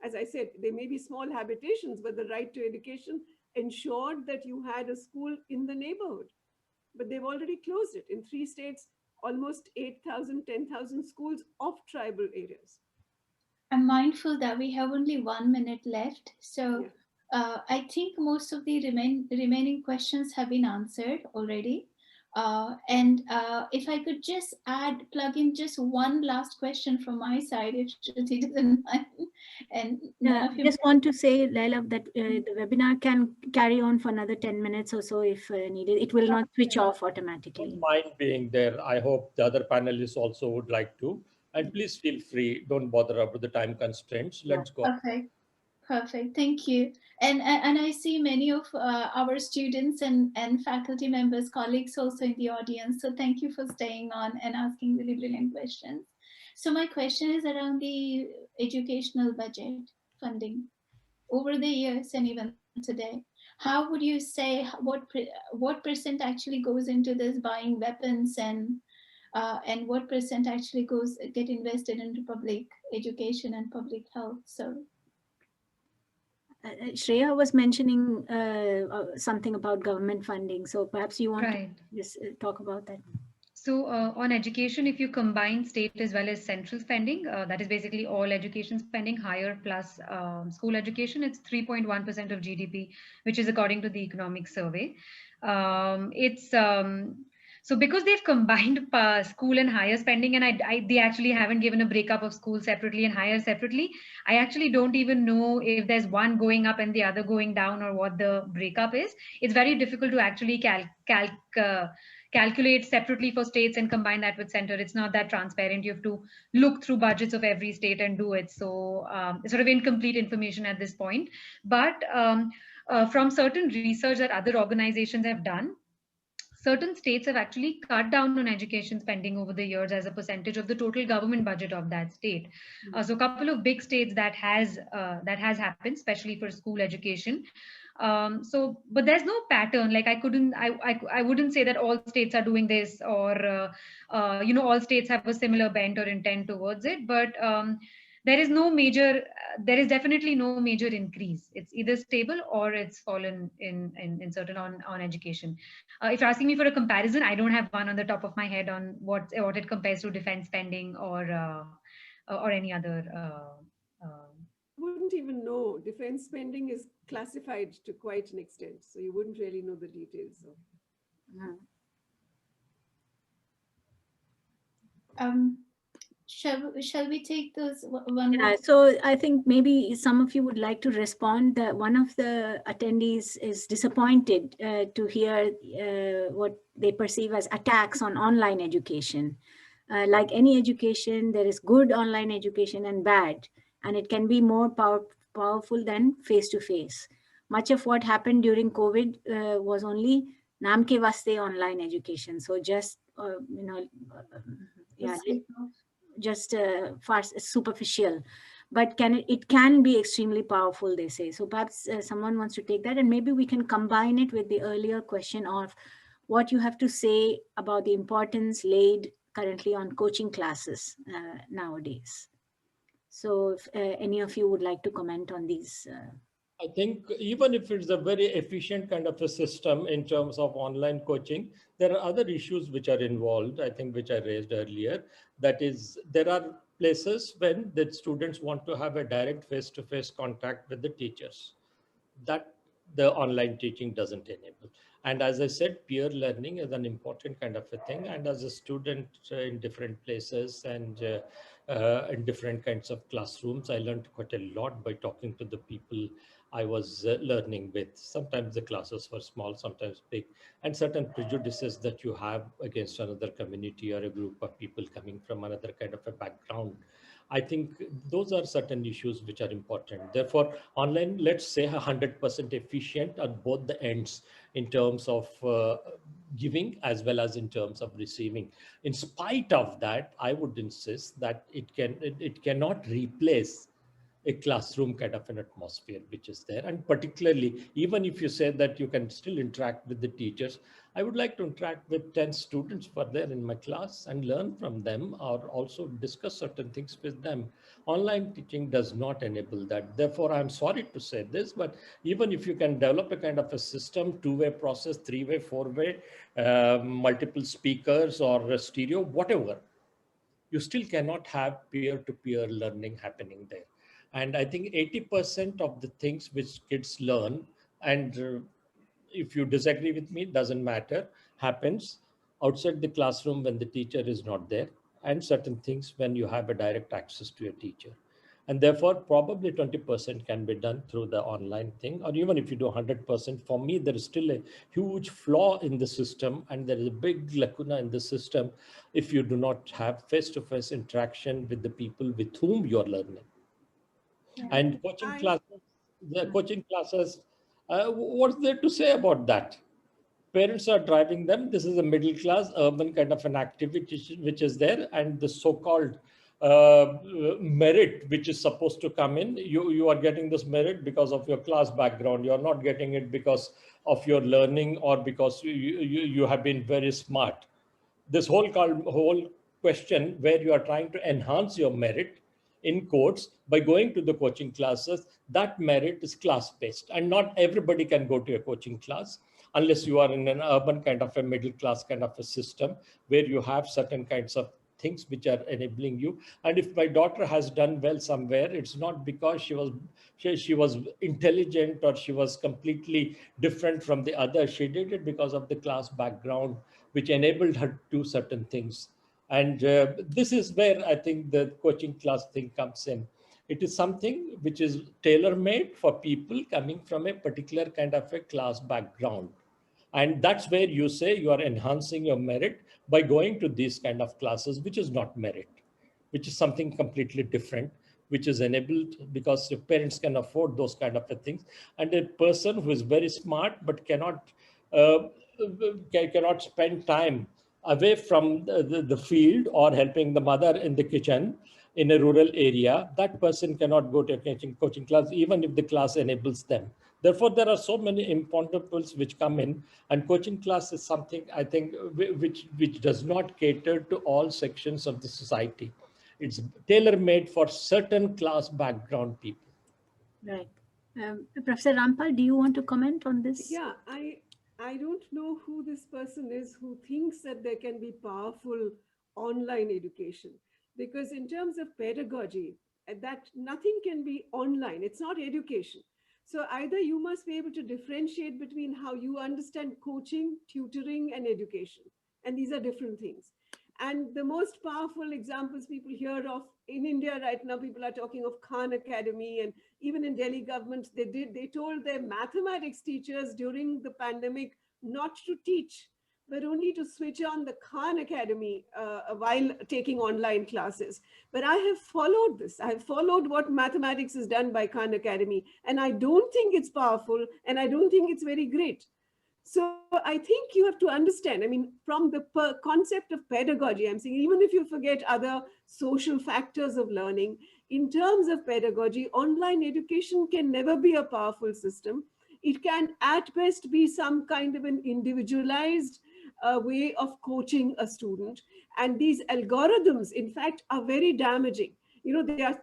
as I said, they may be small habitations, but the right to education ensured that you had a school in the neighborhood. But they've already closed it. In 3 states, almost 8,000, 10,000 schools of tribal areas. I'm mindful that we have only 1 minute left. So I think most of the remaining questions have been answered already. And if I could just plug in just one last question from my side, if Shruti doesn't mind. And I just want to say, Laila, that the webinar can carry on for another 10 minutes or so if needed. It will not switch off automatically. Don't mind being there. I hope the other panelists also would like to. And please feel free. Don't bother about the time constraints. Let's go. Perfect. Thank you. And I see many of our students and faculty members, colleagues also in the audience. So thank you for staying on and asking really brilliant questions. So my question is around the educational budget funding over the years and even today. How would you say what percent actually goes into this buying weapons and what percent actually get invested into public education and public health? So Shreya was mentioning something about government funding. So perhaps you want to just talk about that. So on education, if you combine state as well as central spending, that is basically all education spending, higher plus school education, it's 3.1% of GDP, which is according to the economic survey. So because they've combined school and higher spending, and they actually haven't given a breakup of school separately and higher separately, I actually don't even know if there's one going up and the calculate separately for states and combine that with center. It's not that transparent. You have to look through budgets of every state and do it. So it's sort of incomplete information at this point. But from certain research that other organizations have done, certain states have actually cut down on education spending over the years as a percentage of the total government budget of that state. So a couple of big states that has happened, especially for school education. But there's no pattern. Like I wouldn't say that all states are doing this, or all states have a similar bent or intent towards it. But there is definitely no major increase. It's either stable or it's fallen in certain on education. If you're asking me for a comparison, I don't have one on the top of my head on what it compares to defense spending or any other. Wouldn't even know. Defense spending is classified to quite an extent, so you wouldn't really know the details of. Shall we take those one? Yeah, so I think maybe some of you would like to respond. That one of the attendees is disappointed to hear what they perceive as attacks on online education. Like any education, there is good online education and bad, and it can be more powerful than face-to-face. Much of what happened during COVID was only naam ke vaste online education. So just, just far superficial, but it can be extremely powerful, they say. So perhaps someone wants to take that, and maybe we can combine it with the earlier question of what you have to say about the importance laid currently on coaching classes nowadays. So if any of you would like to comment on these. I think even if it's a very efficient kind of a system in terms of online coaching, there are other issues which are involved, I think, which I raised earlier. That is, there are places when the students want to have a direct face-to-face contact with the teachers. That the online teaching doesn't enable. And as I said, peer learning is an important kind of a thing. And as a student in different places and in different kinds of classrooms, I learned quite a lot by talking to the people I was learning with. Sometimes the classes were small, sometimes big, and certain prejudices that you have against another community or a group of people coming from another kind of a background. I think those are certain issues which are important. Therefore, online, let's say 100% efficient on both the ends in terms of giving as well as in terms of receiving. In spite of that, I would insist that it cannot replace a classroom kind of an atmosphere which is there. And particularly, even if you say that you can still interact with the teachers, I would like to interact with 10 students who are there in my class and learn from them, or also discuss certain things with them. Online teaching does not enable that. Therefore, I'm sorry to say this, but even if you can develop a kind of a system, two-way process, three-way, four-way, multiple speakers or a stereo, whatever, you still cannot have peer-to-peer learning happening there. And I think 80% of the things which kids learn, and if you disagree with me, doesn't matter, happens outside the classroom when the teacher is not there, and certain things when you have a direct access to a teacher. And therefore, probably 20% can be done through the online thing, or even if you do 100%, for me, there is still a huge flaw in the system, and there is a big lacuna in the system if you do not have face-to-face interaction with the people with whom you're learning. Yeah. And coaching classes, what's there to say about that? Parents are driving them. This is a middle class urban kind of an activity which is there, and the so-called merit which is supposed to come in, you are getting this merit because of your class background. You are not getting it because of your learning or because you have been very smart. This whole question where you are trying to enhance your merit in quotes by going to the coaching classes, that merit is class-based, and not everybody can go to a coaching class unless you are in an urban kind of a middle class kind of a system where you have certain kinds of things which are enabling you. And if my daughter has done well somewhere, it's not because she was intelligent or she was completely different from the others. She did it because of the class background which enabled her to do certain things. And this is where I think the coaching class thing comes in. It is something which is tailor-made for people coming from a particular kind of a class background. And that's where you say you are enhancing your merit by going to these kind of classes, which is not merit, which is something completely different, which is enabled because your parents can afford those kind of things. And a person who is very smart but uh, cannot spend time away from the field or helping the mother in the kitchen in a rural area, that person cannot go to a coaching class, even if the class enables them. Therefore, there are so many impondables which come in, and coaching class is something, I think, which does not cater to all sections of the society. It's tailor-made for certain class background people. Right. Professor Rampal, do you want to comment on this? Yeah, I don't know who this person is who thinks that there can be powerful online education, because in terms of pedagogy, that nothing can be online. It's not education. So either you must be able to differentiate between how you understand coaching, tutoring, and education. And these are different things. And the most powerful examples people hear of in India right now, people are talking of Khan Academy, and even in Delhi government, they told their mathematics teachers during the pandemic not to teach, but only to switch on the Khan Academy while taking online classes. But I have followed this. I have followed what mathematics is done by Khan Academy, and I don't think it's powerful, and I don't think it's very great. So I think you have to understand, I mean, from the concept of pedagogy, I'm saying, even if you forget other social factors of learning, in terms of pedagogy, online education can never be a powerful system. It can at best be some kind of an individualized way of coaching a student. And these algorithms, in fact, are very damaging. You know, the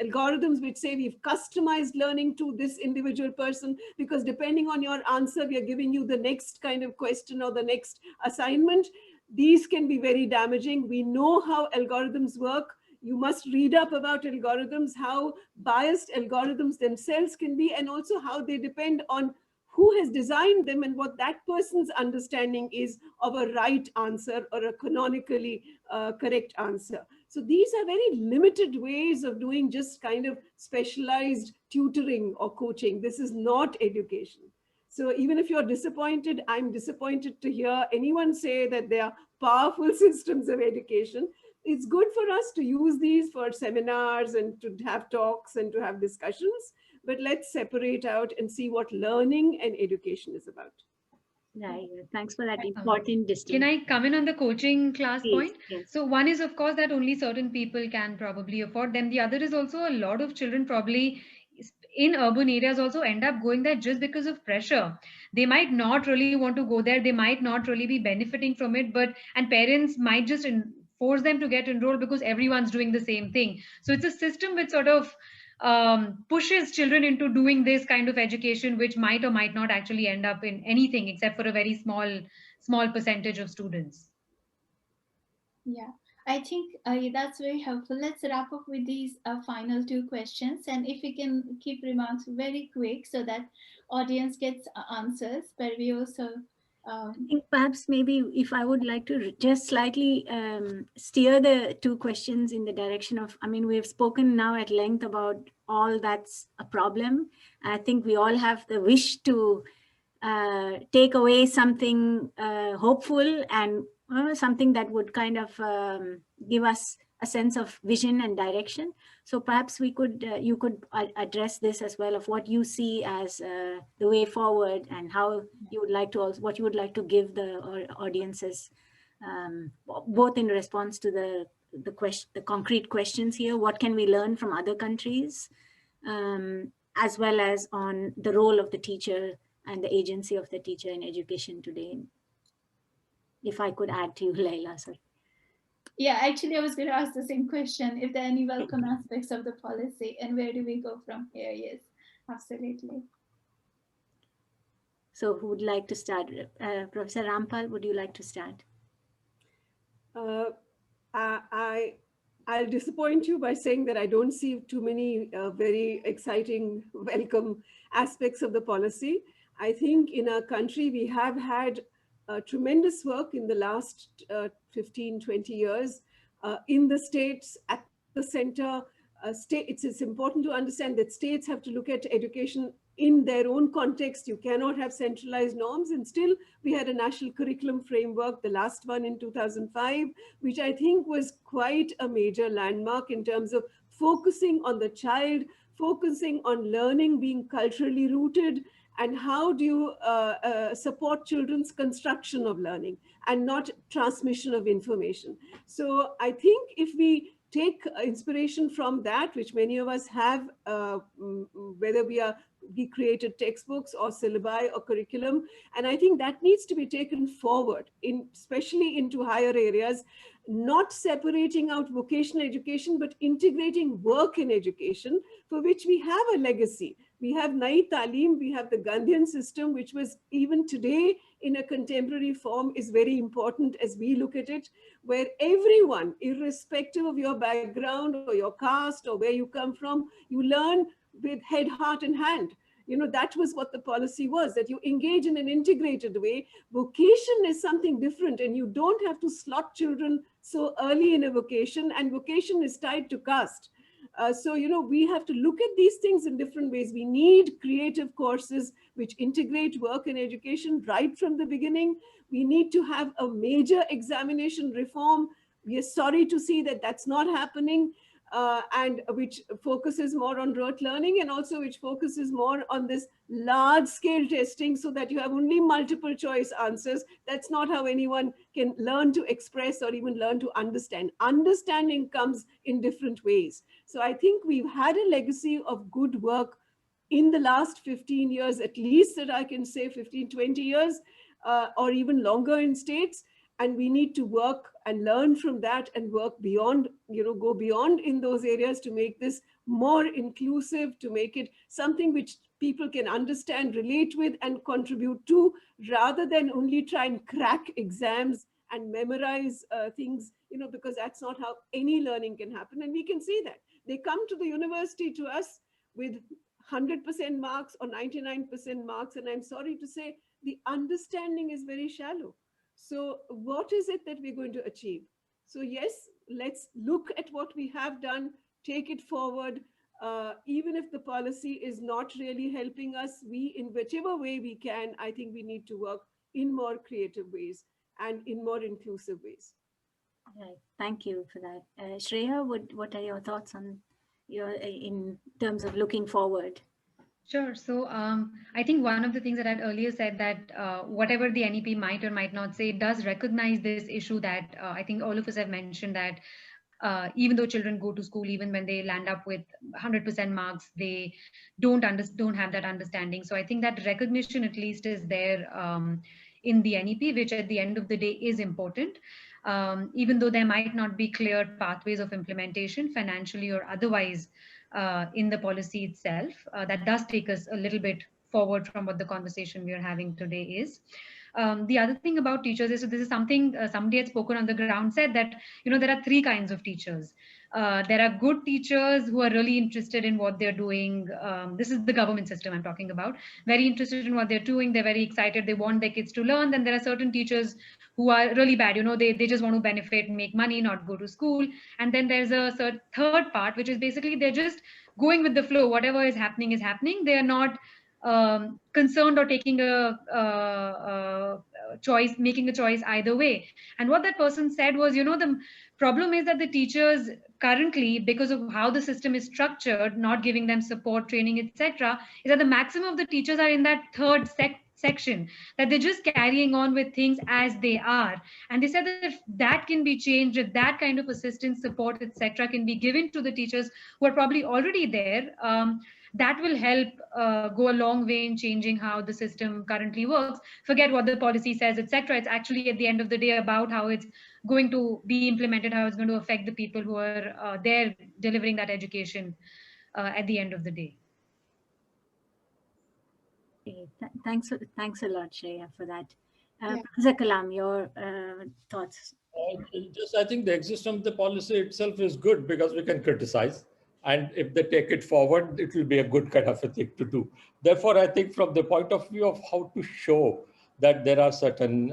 algorithms which say we've customized learning to this individual person, because depending on your answer, we are giving you the next kind of question or the next assignment. These can be very damaging. We know how algorithms work. You must read up about algorithms, how biased algorithms themselves can be, and also how they depend on who has designed them and what that person's understanding is of a right answer or a canonically correct answer. So these are very limited ways of doing just kind of specialized tutoring or coaching. This is not education. So even if you're disappointed, I'm disappointed to hear anyone say that they are powerful systems of education. It's good for us to use these for seminars and to have talks and to have discussions, but let's separate out and see what learning and education is about. Yeah, thanks for that important distinction. Can I come in on the coaching class point? Yes. So one is, of course, that only certain people can probably afford them. The other is also a lot of children probably in urban areas also end up going there just because of pressure. They might not really want to go there. They might not really be benefiting from it, and parents might just force them to get enrolled because everyone's doing the same thing. So it's a system which sort of pushes children into doing this kind of education, which might or might not actually end up in anything except for a very small percentage of students. Yeah, I think that's very helpful. Let's wrap up with these final two questions, and if we can keep remarks very quick so that audience gets answers, but we also I think perhaps maybe if I would like to just slightly steer the two questions in the direction of, I mean, we've spoken now at length about all that's a problem. I think we all have the wish to take away something hopeful and something that would kind of give us a sense of vision and direction. So perhaps we could, you could address this as well, of what you see as the way forward and how you would like to, also, what you would like to give the audiences, both in response to the concrete questions here, what can we learn from other countries, as well as on the role of the teacher and the agency of the teacher in education today. If I could add to you, Laila, sorry. Yeah, actually, I was going to ask the same question. If there are any welcome aspects of the policy and where do we go from here? Yes, absolutely. So who would like to start? Professor Rampal, would you like to start? I'll disappoint you by saying that I don't see too many very exciting welcome aspects of the policy. I think in our country, we have had tremendous work in the last 15, 20 years in the states, at the center. It's important to understand that states have to look at education in their own context. You cannot have centralized norms. And still, we had a national curriculum framework, the last one in 2005, which I think was quite a major landmark in terms of focusing on the child, focusing on learning being culturally rooted, and how do you support children's construction of learning and not transmission of information. So I think if we take inspiration from that, which many of us have, whether we created textbooks or syllabi or curriculum, and I think that needs to be taken forward, especially into higher areas, not separating out vocational education, but integrating work in education, for which we have a legacy. We have Nai Talim, we have the Gandhian system, which was even today in a contemporary form is very important as we look at it, where everyone, irrespective of your background or your caste or where you come from, you learn with head, heart, and hand. You know, that was what the policy was, that you engage in an integrated way. Vocation is something different, and you don't have to slot children so early in a vocation, and vocation is tied to caste. So, you know, we have to look at these things in different ways. We need creative courses which integrate work and education right from the beginning. We need to have a major examination reform. We are sorry to see that that's not happening. And which focuses more on rote learning, and also which focuses more on this large scale testing, so that you have only multiple choice answers. That's not how anyone can learn to express or even learn to understand. Understanding comes in different ways. So I think we've had a legacy of good work in the last 15 years, at least, that I can say 15, 20 years, or even longer in states. And we need to work and learn from that and work beyond, you know, go beyond in those areas to make this more inclusive, to make it something which people can understand, relate with, and contribute to, rather than only try and crack exams and memorize things, you know, because that's not how any learning can happen. And we can see that. They come to the university to us with 100% marks or 99% marks. And I'm sorry to say, the understanding is very shallow. So what is it that we're going to achieve? So yes, let's look at what we have done, take it forward. Even if the policy is not really helping us, we, in whichever way we can, I think we need to work in more creative ways and in more inclusive ways. Right. Thank you for that. Shreya, what are your thoughts on in terms of looking forward? Sure. So I think one of the things that I'd earlier said, that whatever the NEP might or might not say, it does recognize this issue that I think all of us have mentioned, that even though children go to school, even when they land up with 100% marks, they don't have that understanding. So I think that recognition at least is there in the NEP, which at the end of the day is important. Even though there might not be clear pathways of implementation, financially or otherwise, in the policy itself, that does take us a little bit forward from what the conversation we are having today is. The other thing about teachers is, so this is something somebody had spoken on the ground, said that, you know, there are three kinds of teachers. There are good teachers who are really interested in what they're doing. This is the government system I'm talking about. Very interested in what they're doing. They're very excited. They want their kids to learn. Then there are certain teachers who are really bad. You know, they just want to benefit, make money, not go to school. And then there's a third part, which is basically they're just going with the flow. Whatever is happening is happening. They are not concerned or taking a choice, making a choice either way. And what that person said was, you know, the problem is that the teachers currently, because of how the system is structured, not giving them support, training, etc., is that the maximum of the teachers are in that third section, that they're just carrying on with things as they are. And they said that if that can be changed, if that kind of assistance, support, etc., can be given to the teachers who are probably already there, that will help go a long way in changing how the system currently works. Forget what the policy says, etc. It's actually at the end of the day about how it's going to be implemented, how it's going to affect the people who are there delivering that education at the end of the day. Okay. Thanks a lot, Shreya, for that. Professor Kalam, your thoughts? I think the existence of the policy itself is good, because we can criticize. And if they take it forward, it will be a good kind of a thing to do. Therefore, I think from the point of view of how to show that there are certain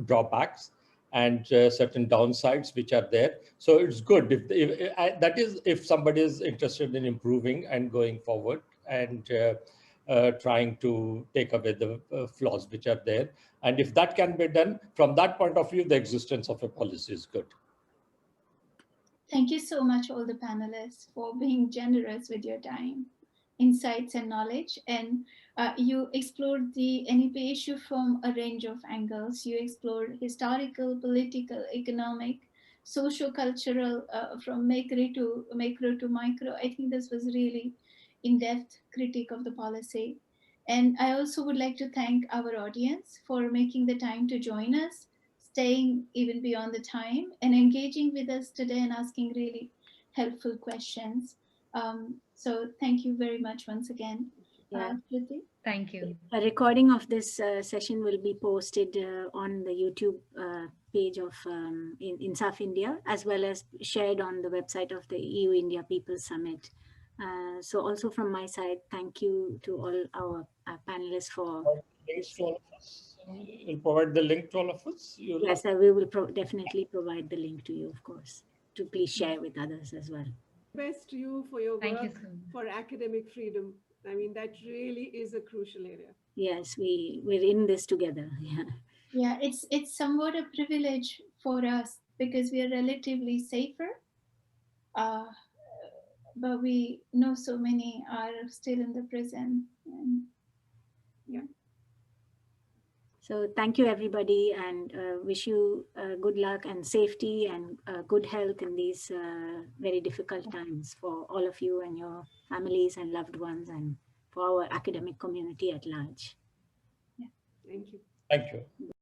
drawbacks and certain downsides which are there. So it's good if somebody is interested in improving and going forward. And trying to take away the flaws which are there. And if that can be done, from that point of view, the existence of a policy is good. Thank you so much, all the panelists, for being generous with your time, insights, and knowledge. And you explored the NEP issue from a range of angles. You explored historical, political, economic, socio-cultural, from macro to micro. I think this was really in-depth critique of the policy. And I also would like to thank our audience for making the time to join us, staying even beyond the time, and engaging with us today and asking really helpful questions. So thank you very much once again. Shruti? Thank you. A recording of this session will be posted on the YouTube page of InSAF India, as well as shared on the website of the EU-India People's Summit. So also from my side, thank you to all our panelists for links to all of us. You'll provide the link to all of us? Yes, we will definitely provide the link to you, of course, to please share with others as well. Best to you for your Thank you work so much. for academic freedom. I mean, that really is a crucial area. Yes, we're in this together. Yeah. Yeah, it's somewhat a privilege for us because we are relatively safer. But we know so many are still in the prison. And yeah. So thank you, everybody, and wish you good luck and safety and good health in these very difficult times for all of you and your families and loved ones, and for our academic community at large. Thank you. Thank you.